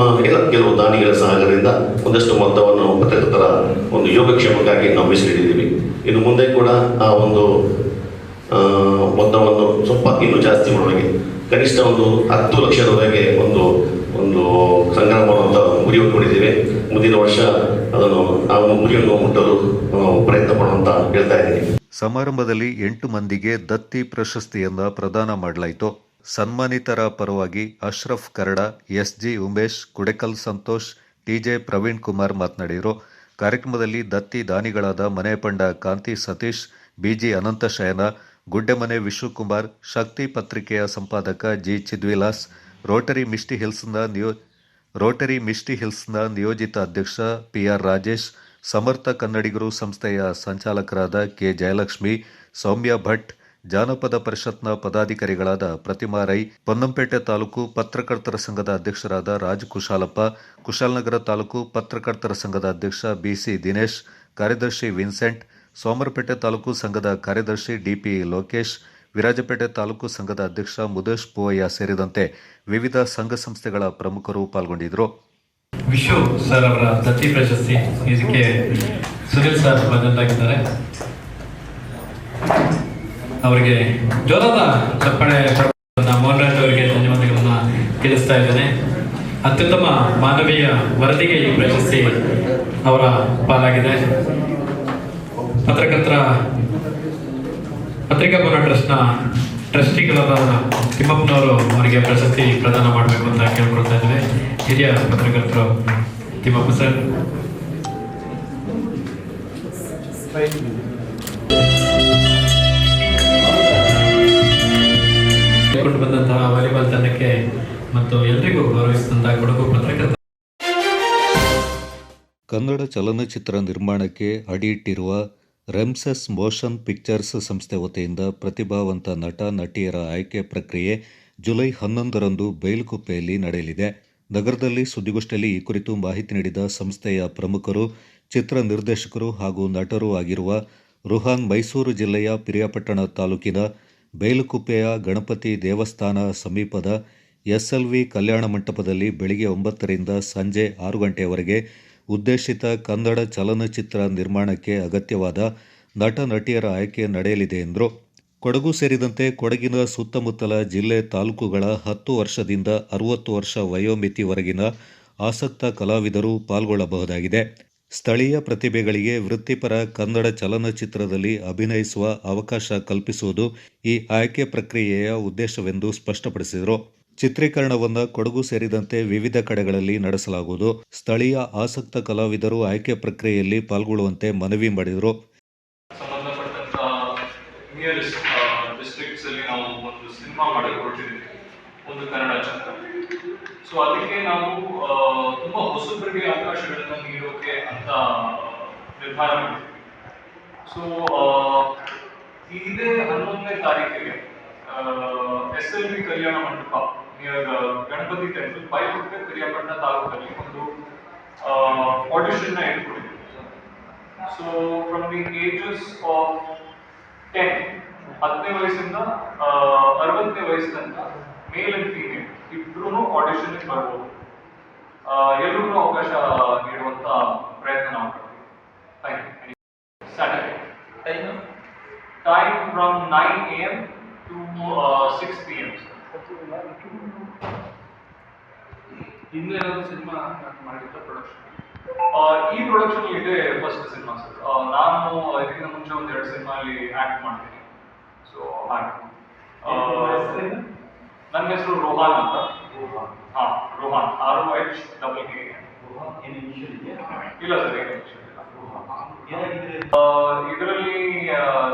ಕೆಲವು ದಾನಿಗಳ ಸಹಕಾರದಿಂದ ಒಂದಷ್ಟು ಮೊತ್ತವನ್ನು ಪತ್ರಕರ್ತರ ಒಂದು ಯೋಗಕ್ಷೇಮಕ್ಕಾಗಿ ನಾವು ಮೀಸಲಿಟ್ಟಿದ್ದೀವಿ. ಇನ್ನು ಮುಂದೆ ಕೂಡ ಆ ಒಂದು ಮೊತ್ತವನ್ನು ಸ್ವಲ್ಪ ಇನ್ನೂ ಜಾಸ್ತಿ ಮಾಡುವಾಗೆ ಕನಿಷ್ಠ ಒಂದು 10 ಲಕ್ಷದವರೆಗೆ ಒಂದು ಸಂಗ್ರಹ ಮಾಡುವಂಥ ಗುರಿ ಹೊಂದಿದ್ದೇವೆ. ಮುಂದಿನ ವರ್ಷ ಅದನ್ನು ನಾವು ಗುರಿಯನ್ನು ಮುಟ್ಟಲು ಪ್ರಯತ್ನ ಪಡುವಂತ ಹೇಳ್ತಾ ಇದ್ದೀನಿ. ಸಮಾರಂಭದಲ್ಲಿ 8 ಮಂದಿಗೆ ದತ್ತಿ ಪ್ರಶಸ್ತಿಯನ್ನು ಪ್ರದಾನ ಮಾಡಲಾಯಿತು. ಸನ್ಮಾನಿತರ ಪರವಾಗಿ ಅಶ್ರಫ್ ಕರಡ, ಎಸ್.ಜಿ. ಉಮೇಶ್, ಕುಡೆಕಲ್ ಸಂತೋಷ್, ಟಿ.ಜೆ. ಪ್ರವೀಣ್ ಕುಮಾರ್ ಮಾತನಾಡಿದರು. ಕಾರ್ಯಕ್ರಮದಲ್ಲಿ ದತ್ತಿ ದಾನಿಗಳಾದ ಮನೆಪಂಡ ಕಾಂತಿ ಸತೀಶ್, ಬಿ.ಜಿ. ಅನಂತಶಯನ, ಗುಡ್ಡೆಮನೆ ವಿಶ್ವಕುಮಾರ್, ಶಕ್ತಿ ಪತ್ರಿಕೆಯ ಸಂಪಾದಕ ಜಿ. ಚಿದ್ವಿಲಾಸ್, ರೋಟರಿ ಮಿಸ್ಟಿ ಹಿಲ್ಸ್ನ ನಿಯೋಜಿತ ಅಧ್ಯಕ್ಷ ಪಿ.ಆರ್. ರಾಜೇಶ್, ಸಮರ್ಥ ಕನ್ನಡಿಗರು ಸಂಸ್ಥೆಯ ಸಂಚಾಲಕರಾದ ಕೆ. ಜಯಲಕ್ಷ್ಮಿ, ಸೌಮ್ಯ ಭಟ್, ಜಾನಪದ ಪರಿಷತ್ನ ಪದಾಧಿಕಾರಿಗಳಾದ ಪ್ರತಿಮಾ ರೈ, ಪೊನ್ನಂಪೇಟೆ ತಾಲೂಕು ಪತ್ರಕರ್ತರ ಸಂಘದ ಅಧ್ಯಕ್ಷರಾದ ರಾಜ್ ಕುಶಾಲಪ್ಪ, ಕುಶಾಲನಗರ ತಾಲೂಕು ಪತ್ರಕರ್ತರ ಸಂಘದ ಅಧ್ಯಕ್ಷ ಬಿ.ಸಿ. ದಿನೇಶ್, ಕಾರ್ಯದರ್ಶಿ ವಿನ್ಸೆಂಟ್, ಸೋಮರಪೇಟೆ ತಾಲೂಕು ಸಂಘದ ಕಾರ್ಯದರ್ಶಿ ಡಿ.ಪಿ. ಲೋಕೇಶ್, ವಿರಾಜಪೇಟೆ ತಾಲೂಕು ಸಂಘದ ಅಧ್ಯಕ್ಷ ಮುದೇಶ್ ಪೂವಯ್ಯ ಸೇರಿದಂತೆ ವಿವಿಧ ಸಂಘ ಸಂಸ್ಥೆಗಳ ಪ್ರಮುಖರು ಪಾಲ್ಗೊಂಡಿದ್ದರು. ವಿಶು ಸರ್ ಅವರ ದತ್ತಿ ಪ್ರಶಸ್ತಿ ಇದಕ್ಕೆ ಸುನಿಲ್ ಸರ್ ಬಂದಂತಾಗಿದ್ದಾರೆ. ಅವರಿಗೆ ಜೋರಾದ ಚಪ್ಪಾಳೆ ಮೋಹನ್ ರಾಜ್ ಅವರಿಗೆ ಧನ್ಯವಾದಗಳನ್ನು ತಿಳಿಸ್ತಾ ಇದ್ದೇನೆ. ಅತ್ಯುತ್ತಮ ಮಾನವೀಯ ವರದಿಗೆ ಈ ಪ್ರಶಸ್ತಿ ಅವರ ಪಾಲಾಗಿದೆ. ಪತ್ರಿಕಾ ಭವನ ಟ್ರಸ್ಟ್ನ ಟ್ರಸ್ಟಿಗಳಾದ ತಿಮ್ಮಪ್ಪನವರು ಅವರಿಗೆ ಪ್ರಶಸ್ತಿ ಪ್ರದಾನ ಮಾಡಬೇಕು ಅಂತ ಕೇಳ್ಕೊಳ್ತಾ ಇದ್ದೇವೆ. ಹಿರಿಯ ಪತ್ರಕರ್ತರು ತಿಮ್ಮಪ್ಪ ಸರ್. ಕೊಂಡು ಬಂದಂತಹ ವಾಲಿಬಾಲ್ ತಂಡಕ್ಕೆ ಮತ್ತು ಎಲ್ರಿಗೂ ಗೌರವಿಸಿದಂತಹ ಕೊಡಗು ಪತ್ರಕರ್ತ. ಕನ್ನಡ ಚಲನಚಿತ್ರ ನಿರ್ಮಾಣಕ್ಕೆ ಅಡಿಯಿಟ್ಟಿರುವ ರೆಮ್ಸೆಸ್ ಮೋಷನ್ ಪಿಕ್ಚರ್ಸ್ ಸಂಸ್ಥೆ ವತಿಯಿಂದ ಪ್ರತಿಭಾವಂತ ನಟ ನಟಿಯರ ಆಯ್ಕೆ ಪ್ರಕ್ರಿಯೆ ಜುಲೈ 11ರಂದು ಬೈಲುಕುಪ್ಪೆಯಲ್ಲಿ ನಡೆಯಲಿದೆ. ನಗರದಲ್ಲಿ ಸುದ್ದಿಗೋಷ್ಠಿಯಲ್ಲಿ ಈ ಕುರಿತು ಮಾಹಿತಿ ನೀಡಿದ ಸಂಸ್ಥೆಯ ಪ್ರಮುಖರು, ಚಿತ್ರ ನಿರ್ದೇಶಕರು ಹಾಗೂ ನಟರೂ ಆಗಿರುವ ರುಹಾನ್ ಮೈಸೂರು ಜಿಲ್ಲೆಯ ಪಿರಿಯಾಪಟ್ಟಣ ತಾಲೂಕಿನ ಬೈಲುಕುಪ್ಪೆಯ ಗಣಪತಿ ದೇವಸ್ಥಾನ ಸಮೀಪದ ಎಸ್ಎಲ್ವಿ ಕಲ್ಯಾಣ ಮಂಟಪದಲ್ಲಿ ಬೆಳಗ್ಗೆ 9ರಿಂದ ಸಂಜೆ 6 ಗಂಟೆಯವರೆಗೆ ಉದ್ದೇಶಿತ ಕನ್ನಡ ಚಲನಚಿತ್ರ ನಿರ್ಮಾಣಕ್ಕೆ ಅಗತ್ಯವಾದ ನಟ ನಟಿಯರ ಆಯ್ಕೆ ನಡೆಯಲಿದೆ ಎಂದರು. ಕೊಡಗು ಸೇರಿದಂತೆ ಕೊಡಗಿನ ಸುತ್ತಮುತ್ತಲ ಜಿಲ್ಲೆ ತಾಲೂಕುಗಳ 10 ವರ್ಷದಿಂದ 60 ವರ್ಷ ವಯೋಮಿತಿವರೆಗಿನ ಆಸಕ್ತ ಕಲಾವಿದರು ಪಾಲ್ಗೊಳ್ಳಬಹುದಾಗಿದೆ. ಸ್ಥಳೀಯ ಪ್ರತಿಭೆಗಳಿಗೆ ವೃತ್ತಿಪರ ಕನ್ನಡ ಚಲನಚಿತ್ರದಲ್ಲಿ ಅಭಿನಯಿಸುವ ಅವಕಾಶ ಕಲ್ಪಿಸುವುದು ಈ ಆಯ್ಕೆ ಪ್ರಕ್ರಿಯೆಯ ಉದ್ದೇಶವೆಂದು ಸ್ಪಷ್ಟಪಡಿಸಿದರು. ಚಿತ್ರೀಕರಣವನ್ನು ಕೊಡಗು ಸೇರಿದಂತೆ ವಿವಿಧ ಕಡೆಗಳಲ್ಲಿ ನಡೆಸಲಾಗುವುದು. ಸ್ಥಳೀಯ ಆಸಕ್ತ ಕಲಾವಿದರು ಆಯ್ಕೆ ಪ್ರಕ್ರಿಯೆಯಲ್ಲಿ ಪಾಲ್ಗೊಳ್ಳುವಂತೆ ಮನವಿ ಮಾಡಿದರು. ನಿಯರ್ ಡಿಸ್ಟ್ರಿಕ್ಟ್ಸ್ ಅಲ್ಲಿ ನಾವು ಒಂದು ಸಿನಿಮಾ ಮಾಡಕ್ಕೆ ಹೊರಟಿದ್ದೀವಿ, ಒಂದು ಕನ್ನಡ ಚಿತ್ರ. ಸೊ ಅದಕ್ಕೆ ನಾವು ತುಂಬಾ ಹೊಸಬರಿಗೆ ಅವಕಾಶಗಳನ್ನ ನೀಡೋಕೆ ಅಂತ ನಿರ್ಧಾರ ಮಾಡಿದ್ವಿ. ಸೊ ಇದೇ 11ನೇ ತಾರೀಕಿಗೆ SLB ಕಲ್ಯಾಣ ಮಂಟಪ ನಿಯರ್ ಗಣಪತಿ ಟೆಂಪಲ್ ಬೈಪುಟ್ಟೆ ಪಿರಿಯಾಪಟ್ಟಣ ತಾಲೂಕಲ್ಲಿ ಒಂದು ಆಡಿಷನ್ ಇಟ್ಕೊಂಡಿದ್ದೀವಿ. So from the ages of 10ನೇ ವಯಸ್ಸಿಂದ 60ನೇ ವಯಸ್ಸು ತನಕ ಮೇಲ್ ಅಂಡ್ ಫೀಮೇಲ್ ಇಬ್ರು ಆಡಿಷನ್ ಬರ್ಬೋದು. ಎಲ್ರಿಗೂ ಅವಕಾಶ ನೀಡುವಂತ ಪ್ರಯತ್ನ ನಾವು ಮಾಡ್ತೀವಿ. Saturday time from 9 AM to 6 PM. ಹಿಂದೆ ಸಿನಿಮಾ ಮಾಡಿದ್ದ ಪ್ರೊಡಕ್ಷನ್, ಈ ಪ್ರೊಡಕ್ಷನ್ ಇದೆ ಫಸ್ಟ್ ಸಿನಿಮಾ ಸರ್. ನಾನು ಇದಕ್ಕಿಂತ ಮುಂಚೆ ಒಂದು 2 ಸಿನಿಮಾ ಅಲ್ಲಿ ಆಕ್ಟ್ ಮಾಡ್ತೀನಿ. ಸೊ ನನ್ನ ಹೆಸರು ರೋಹಾನ್ ಅಂತ. ರೋಹಾನ್ ROH ಇಲ್ಲ ಸರ್, ಇದರಲ್ಲಿ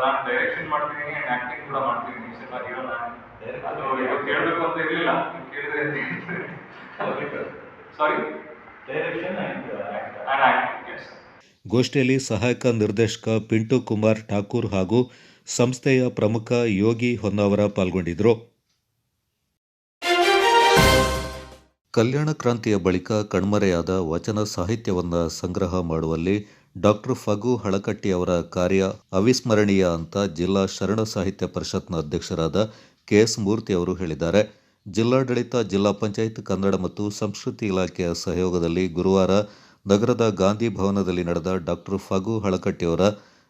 ನಾನು ಡೈರೆಕ್ಷನ್ ಮಾಡ್ತೀನಿ ಅಂಡ್ ಆಕ್ಟಿಂಗ್ ಕೂಡ ಮಾಡ್ತೀನಿ. ಸಿನಿಮಾ ಹೀರೋ ನಾನು. ಅದು ಕೇಳಬೇಕು ಅಂತ ಇರಲಿಲ್ಲ, ಕೇಳಿದ್ರೆ ಸಾರಿ ಡೈರೆಕ್ಷನ್ ಅಂಡ್ ಆಕ್ಟಿಂಗ್. ಗೋಷ್ಠಿಯಲ್ಲಿ ಸಹಾಯಕ ನಿರ್ದೇಶಕ ಪಿಂಟು ಕುಮಾರ್ ಠಾಕೂರ್ ಹಾಗೂ ಸಂಸ್ಥೆಯ ಪ್ರಮುಖ ಯೋಗಿ ಹೊನ್ನಾವರ ಪಾಲ್ಗೊಂಡಿದ್ದರು. ಕಲ್ಯಾಣ ಕ್ರಾಂತಿಯ ಬಳಿಕ ಕಣ್ಮರೆಯಾದ ವಚನ ಸಾಹಿತ್ಯವನ್ನು ಸಂಗ್ರಹ ಮಾಡುವಲ್ಲಿ ಡಾಕ್ಟರ್ ಫಗು ಹಳಕಟ್ಟಿ ಅವರ ಕಾರ್ಯ ಅವಿಸ್ಮರಣೀಯ ಅಂತ ಜಿಲ್ಲಾ ಶರಣ ಸಾಹಿತ್ಯ ಪರಿಷತ್ನ ಅಧ್ಯಕ್ಷರಾದ KS ಮೂರ್ತಿ ಅವರು ಹೇಳಿದ್ದಾರೆ. ಜಿಲ್ಲಾಡಳಿತ, ಜಿಲ್ಲಾ ಪಂಚಾಯತ್, ಕನ್ನಡ ಮತ್ತು ಸಂಸ್ಕೃತಿ ಇಲಾಖೆಯ ಸಹಯೋಗದಲ್ಲಿ ಗುರುವಾರ ನಗರದ ಗಾಂಧಿ ಭವನದಲ್ಲಿ ನಡೆದ ಡಾಕ್ಟರ್ ಫಗು ಹಳಕಟ್ಟಿಯವರ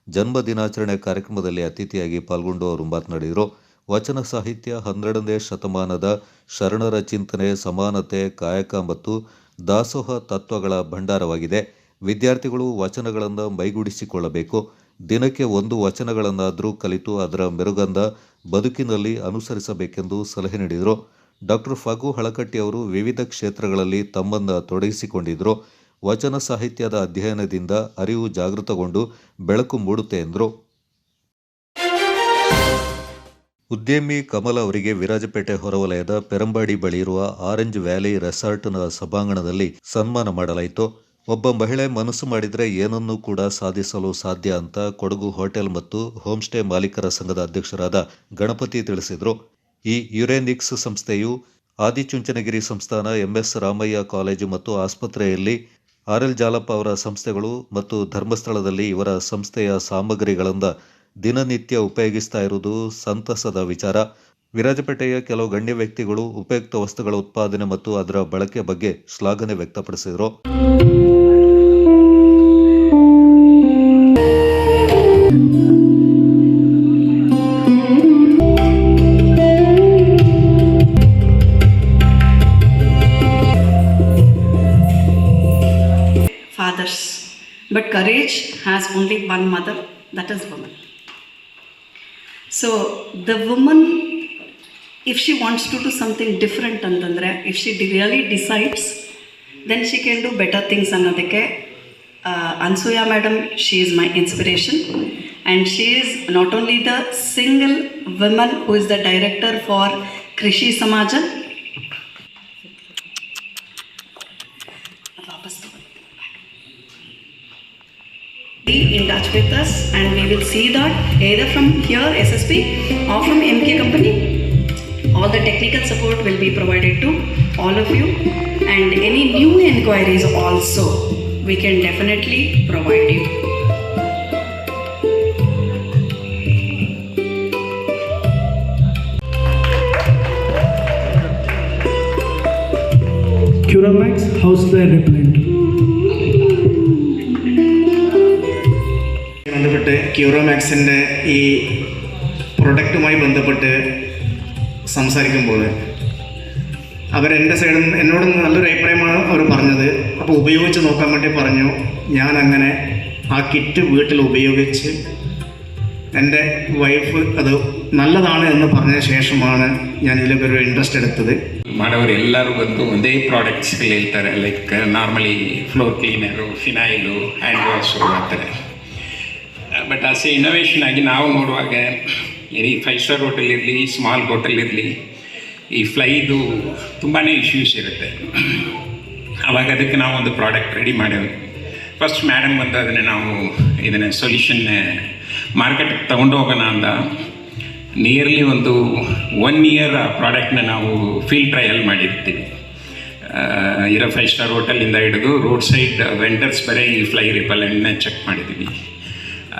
ಜನ್ಮ ದಿನಾಚರಣೆ ಕಾರ್ಯಕ್ರಮದಲ್ಲಿ ಅತಿಥಿಯಾಗಿ ಪಾಲ್ಗೊಂಡು ಅವರು ಮಾತನಾಡಿದರು. ವಚನ ಸಾಹಿತ್ಯ 12ನೇ ಶತಮಾನದ ಶರಣರ ಚಿಂತನೆ, ಸಮಾನತೆ, ಕಾಯಕ ಮತ್ತು ದಾಸೋಹ ತತ್ವಗಳ ಭಂಡಾರವಾಗಿದೆ. ವಿದ್ಯಾರ್ಥಿಗಳು ವಚನಗಳನ್ನು ಮೈಗೂಡಿಸಿಕೊಳ್ಳಬೇಕು. ದಿನಕ್ಕೆ 1 ವಚನಗಳನ್ನಾದರೂ ಕಲಿತು ಅದರ ಮೆರುಗನ್ನು ಬದುಕಿನಲ್ಲಿ ಅನುಸರಿಸಬೇಕೆಂದು ಸಲಹೆ ನೀಡಿದರು. ಡಾಕ್ಟರ್ ಫಗು ಹಳಕಟ್ಟಿ ಅವರು ವಿವಿಧ ಕ್ಷೇತ್ರಗಳಲ್ಲಿ ತಮ್ಮನ್ನು ತೊಡಗಿಸಿಕೊಂಡಿದ್ದರು. ವಚನ ಸಾಹಿತ್ಯದ ಅಧ್ಯಯನದಿಂದ ಅರಿವು ಜಾಗೃತಗೊಂಡು ಬೆಳಕು ಮೂಡುತ್ತೆ ಎಂದರು. ಉದ್ಯಮಿ ಕಮಲ್ ಅವರಿಗೆ ವಿರಾಜಪೇಟೆ ಹೊರವಲಯದ ಪೆರಂಬಾಡಿ ಬಳಿ ಇರುವ ಆರೆಂಜ್ ವ್ಯಾಲಿ ರೆಸಾರ್ಟ್ನ ಸಭಾಂಗಣದಲ್ಲಿ ಸನ್ಮಾನ ಮಾಡಲಾಯಿತು. ಒಬ್ಬ ಮಹಿಳೆ ಮನಸ್ಸು ಮಾಡಿದರೆ ಏನನ್ನೂ ಕೂಡ ಸಾಧಿಸಲು ಸಾಧ್ಯ ಅಂತ ಕೊಡಗು ಹೋಟೆಲ್ ಮತ್ತು ಹೋಮ್ ಸ್ಟೇ ಮಾಲೀಕರ ಸಂಘದ ಅಧ್ಯಕ್ಷರಾದ ಗಣಪತಿ ತಿಳಿಸಿದರು. ಈ ಯುರೇನಿಕ್ಸ್ ಸಂಸ್ಥೆಯು ಆದಿಚುಂಚನಗಿರಿ ಸಂಸ್ಥಾನ, MS ರಾಮಯ್ಯ ಕಾಲೇಜು ಮತ್ತು ಆಸ್ಪತ್ರೆಯಲ್ಲಿ RL ಜಾಲಪ್ಪ ಅವರ ಸಂಸ್ಥೆಗಳು ಮತ್ತು ಧರ್ಮಸ್ಥಳದಲ್ಲಿ ಇವರ ಸಂಸ್ಥೆಯ ಸಾಮಗ್ರಿಗಳಿಂದ ದಿನನಿತ್ಯ ಉಪಯೋಗಿಸ್ತಾ ಇರುವುದು ಸಂತಸದ ವಿಚಾರ. ವಿರಾಜಪೇಟೆಯ ಕೆಲವು ಗಣ್ಯ ವ್ಯಕ್ತಿಗಳು ಉಪಯುಕ್ತ ವಸ್ತುಗಳ ಉತ್ಪಾದನೆ ಮತ್ತು ಅದರ ಬಳಕೆ ಬಗ್ಗೆ ಶ್ಲಾಘನೆ ವ್ಯಕ್ತಪಡಿಸಿದರು. Fathers, but courage has only one mother, that is woman. So the woman, if she wants to do something different antandre, if she really decides, then she can do better things annadike. Ansuya madam, she is my inspiration, and she is not only the single woman who is the director for Krishi Samajan. Be in touch with us, and we will see that either from here SSP or from MK company, all the technical support will be provided to all of you, and any new inquiries also we can definitely provide you. Curamax houseware repellent. ബന്ധപ്പെട്ട് ക്യൂറോമാക്സിൻ്റെ ഈ പ്രൊഡക്റ്റുമായി ബന്ധപ്പെട്ട് സംസാരിക്കുമ്പോൾ അവരെൻ്റെ സൈഡിൽ നിന്ന് എന്നോട് നല്ലൊരു അഭിപ്രായമാണ് അവർ പറഞ്ഞത്. അപ്പോൾ ഉപയോഗിച്ച് നോക്കാൻ വേണ്ടി പറഞ്ഞു. ഞാനങ്ങനെ ആ കിറ്റ് വീട്ടിൽ ഉപയോഗിച്ച് എൻ്റെ വൈഫ് അത് ನಲ್ಲದಾಣ ಎಂದು പറഞ്ഞ ಶೇಷമാണ് ನಾನು ಇದಕ್ಕೆ ಒಂದು ಇಂಟ್ರೆಸ್ಟ್ ಎಡುತ್ತದೆ. ಮಾಡೋರು ಎಲ್ಲರೂ ಬಂದು ಒಂದೇ ಪ್ರಾಡಕ್ಟ್ಸ್ ಹೇಳ್ತಾರೆ, like normally floor cleaner, phenyl, hand wash ಆ ಥರ. ಬಟ್ ಆಸ್ ಎ ಇನ್ನೋವೇಷನ್ ಆಗಿ ನಾವು ನೋಡುವಾಗ ಎನಿ 5 ಸ್ಟಾರ್ ಹೋಟೆಲ್ ಇರಲಿ, ಸ್ಮಾಲ್ ಹೋಟೆಲ್ ಇರಲಿ, ಈ ಫ್ಲೈದು ತುಂಬಾ ಇಶ್ಯೂಸ್ ಇರುತ್ತೆ. ಆವಾಗ ಅದಕ್ಕೆ ನಾವು ಒಂದು ಪ್ರಾಡಕ್ಟ್ ರೆಡಿ ಮಾಡೇವೆ. ಫಸ್ಟ್ ಮೇಡಮ್ ಬಂದು ಇದನ್ನು ಸೊಲ್ಯೂಷನ್ ಮಾರ್ಕೆಟ್ಗೆ ತೊಗೊಂಡು ಹೋಗೋಣ ಅಂತ ನಿಯರ್ಲಿ ಒಂದು 1 ಇಯರ್ ಆ ಪ್ರಾಡಕ್ಟ್ನ ನಾವು ಫೀಲ್ಡ್ ಟ್ರಯಲ್ ಮಾಡಿರ್ತೀವಿ. ಇರೋ 5 ಸ್ಟಾರ್ ಹೋಟೆಲಿಂದ ಹಿಡಿದು ರೋಡ್ ಸೈಡ್ ವೆಂಡರ್ಸ್ ಬರೀ ಈ ಫ್ಲೈ ರಿಪೆಲೆಂಟ್ನ ಚೆಕ್ ಮಾಡಿದ್ದೀವಿ.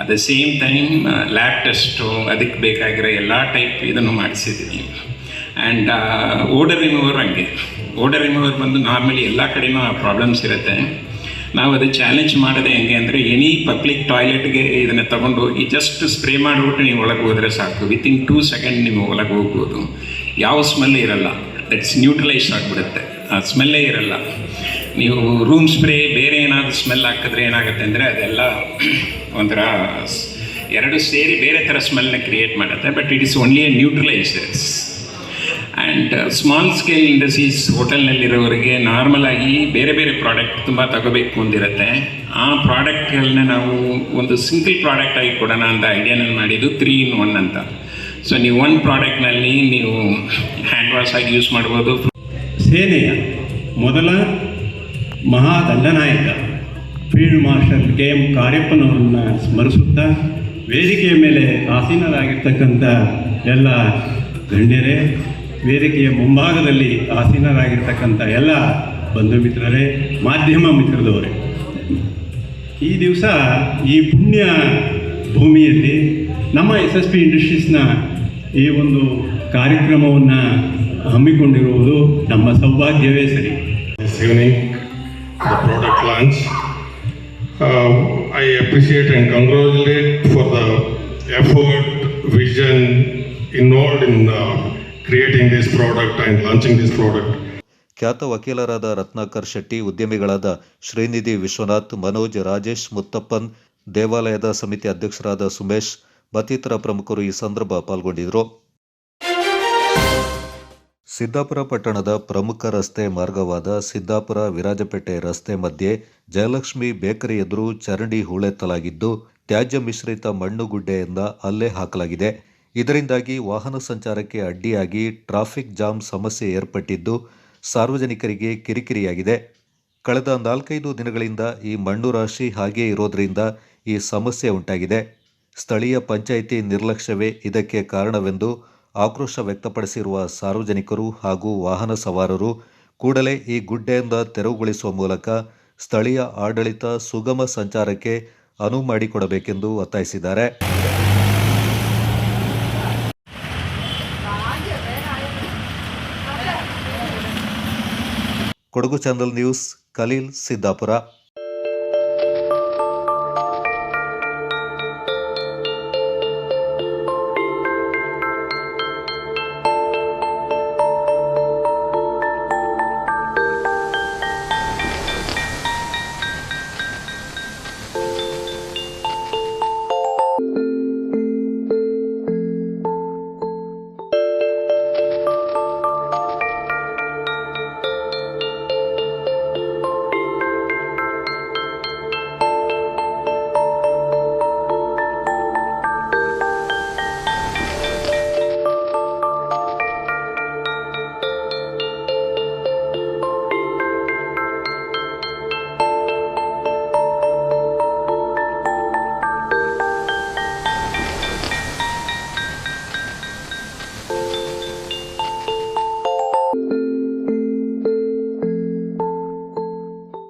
At the same time lab test, ಅದಕ್ಕೆ ಬೇಕಾಗಿರೋ ಎಲ್ಲ ಟೈಪ್ ಇದನ್ನು ಮಾಡಿಸಿದ್ದೀವಿ. ಆ್ಯಂಡ್ ಓಡರ್ ರಿಮೂವರ್ ಹಂಗೆ. ಓಡರ್ ರಿಮೂವರ್ ಬಂದು ನಾರ್ಮಲಿ ಎಲ್ಲ ಕಡೆನೂ ಆ ಪ್ರಾಬ್ಲಮ್ಸ್ ಇರುತ್ತೆ. ನಾವು ಅದು ಚಾಲೆಂಜ್ ಮಾಡೋದೇ ಹೆಂಗೆ ಅಂದರೆ, ಎನಿ ಪಬ್ಲಿಕ್ ಟಾಯ್ಲೆಟ್ಗೆ ಇದನ್ನು ತೊಗೊಂಡೋಗಿ ಜಸ್ಟ್ ಸ್ಪ್ರೇ ಮಾಡಿಬಿಟ್ಟು ನೀವು ಒಳಗೆ ಹೋದರೆ ಸಾಕು, ವಿತಿನ್ 2 ಸೆಕೆಂಡ್ ನೀವು ಒಳಗೆ ಹೋಗ್ಬೋದು. ಯಾವ ಸ್ಮೆಲ್ ಇರಲ್ಲ, ದಟ್ಸ್ ನ್ಯೂಟ್ರಲೈಸ್ ಆಗಿಬಿಡುತ್ತೆ, ಆ ಸ್ಮೆಲ್ಲೇ ಇರಲ್ಲ. ನೀವು ರೂಮ್ ಸ್ಪ್ರೇ ಬೇರೆ ಏನಾದರೂ ಸ್ಮೆಲ್ ಹಾಕಿದ್ರೆ ಏನಾಗುತ್ತೆ ಅಂದರೆ ಅದೆಲ್ಲ ಒಂಥರ ಎರಡು ಸೇರಿ ಬೇರೆ ಥರ ಸ್ಮೆಲ್ನ ಕ್ರಿಯೇಟ್ ಮಾಡುತ್ತೆ. But it is only a neutralisers. And small scale industries ಹೋಟೆಲ್ನಲ್ಲಿರೋರಿಗೆ ನಾರ್ಮಲಾಗಿ ಬೇರೆ ಬೇರೆ ಪ್ರಾಡಕ್ಟ್ ತುಂಬ ತಗೋಬೇಕು ಅಂದಿರುತ್ತೆ. ಆ ಪ್ರಾಡಕ್ಟ್ಗಳನ್ನ ನಾವು ಒಂದು ಸಿಂಗಲ್ ಪ್ರಾಡಕ್ಟಾಗಿ ಕೊಡೋಣ ಅಂತ ಐಡಿಯಾನಲ್ಲಿ ಮಾಡಿದ್ದು 3 in 1 ಅಂತ. ಸೊ ನೀವು ಒಂದು ಪ್ರಾಡಕ್ಟ್ನಲ್ಲಿ ನೀವು ಹ್ಯಾಂಡ್ ವಾಶ್ ಆಗಿ ಯೂಸ್ ಮಾಡ್ಬೋದು. ಸೇನೆಯ ಮೊದಲ ಮಹಾದಂಡನಾಯಕ ಫೀಲ್ಡ್ ಮಾರ್ಷಲ್ KM ಕಾರ್ಯಪ್ಪನವರನ್ನು ಸ್ಮರಿಸುತ್ತಾ, ವೇದಿಕೆಯ ಮೇಲೆ ಆಸೀನರಾಗಿರ್ತಕ್ಕಂಥ ಎಲ್ಲ ಗಣ್ಯರೇ, ವೇದಿಕೆಯ ಮುಂಭಾಗದಲ್ಲಿ ಆಸೀನರಾಗಿರ್ತಕ್ಕಂಥ ಎಲ್ಲ ಬಂಧು ಮಿತ್ರರೇ, ಮಾಧ್ಯಮ ಮಿತ್ರದವರೇ, ಈ ದಿವಸ ಈ ಪುಣ್ಯ ಭೂಮಿಯಲ್ಲಿ ನಮ್ಮ SSP ಇಂಡಸ್ಟ್ರೀಸ್ನ ಈ ಒಂದು ಕಾರ್ಯಕ್ರಮವನ್ನು ಹಮ್ಮಿಕೊಂಡಿರುವುದು ನಮ್ಮ ಸೌಭಾಗ್ಯವೇ ಸರಿ. This evening, the product launch. I appreciate and congratulate for the effort, vision involved in creating this product and launching this product. ಖ್ಯಾತ ವಕೀಲರಾದ ರತ್ನಾಕರ್ ಶೆಟ್ಟಿ, ಉದ್ಯಮಿಗಳಾದ ಶ್ರೀನಿಧಿ ವಿಶ್ವನಾಥ್, ಮನೋಜ್, ರಾಜೇಶ್, ಮುತ್ತಪ್ಪನ್, ದೇವಾಲಯದ ಸಮಿತಿ ಅಧ್ಯಕ್ಷರಾದ ಸುಮೇಶ್ ಮತ್ತಿತರ ಪ್ರಮುಖರು ಈ ಸಂದರ್ಭ ಪಾಲ್ಗೊಂಡಿದ್ದರು. ಸಿದ್ದಾಪುರ ಪಟ್ಟಣದ ಪ್ರಮುಖ ರಸ್ತೆ ಮಾರ್ಗವಾದ ಸಿದ್ದಾಪುರ ವಿರಾಜಪೇಟೆ ರಸ್ತೆ ಮಧ್ಯೆ ಜಯಲಕ್ಷ್ಮಿ ಬೇಕರಿ ಎದುರು ಚರಂಡಿ ಹೂಳೆತ್ತಲಾಗಿದ್ದು, ತ್ಯಾಜ್ಯ ಮಿಶ್ರಿತ ಮಣ್ಣುಗುಡ್ಡೆಯಿಂದ ಅಲ್ಲೇ ಹಾಕಲಾಗಿದೆ. ಇದರಿಂದಾಗಿ ವಾಹನ ಸಂಚಾರಕ್ಕೆ ಅಡ್ಡಿಯಾಗಿ ಟ್ರಾಫಿಕ್ ಜಾಮ್ ಸಮಸ್ಯೆ ಏರ್ಪಟ್ಟಿದ್ದು, ಸಾರ್ವಜನಿಕರಿಗೆ ಕಿರಿಕಿರಿಯಾಗಿದೆ. ಕಳೆದ 4-5 ದಿನಗಳಿಂದ ಈ ಮಣ್ಣು ರಾಶಿ ಹಾಗೇ ಇರೋದ್ರಿಂದ ಈ ಸಮಸ್ಯೆ ಉಂಟಾಗಿದೆ. ಸ್ಥಳೀಯ ಪಂಚಾಯಿತಿ ನಿರ್ಲಕ್ಷ್ಯವೇ ಇದಕ್ಕೆ ಕಾರಣವೆಂದು ಆಕ್ರೋಶ ವ್ಯಕ್ತಪಡಿಸಿರುವ ಸಾರ್ವಜನಿಕರು ಹಾಗೂ ವಾಹನ ಸವಾರರು ಕೂಡಲೇ ಈ ಗುಡ್ಡೆಯಿಂದ ತೆರವುಗೊಳಿಸುವ ಮೂಲಕ ಸ್ಥಳೀಯ ಆಡಳಿತ ಸುಗಮ ಸಂಚಾರಕ್ಕೆ ಅನುವು ಮಾಡಿಕೊಡಬೇಕೆಂದು ಒತ್ತಾಯಿಸಿದ್ದಾರೆ. Kodagu channel news, Khalil, Siddapura.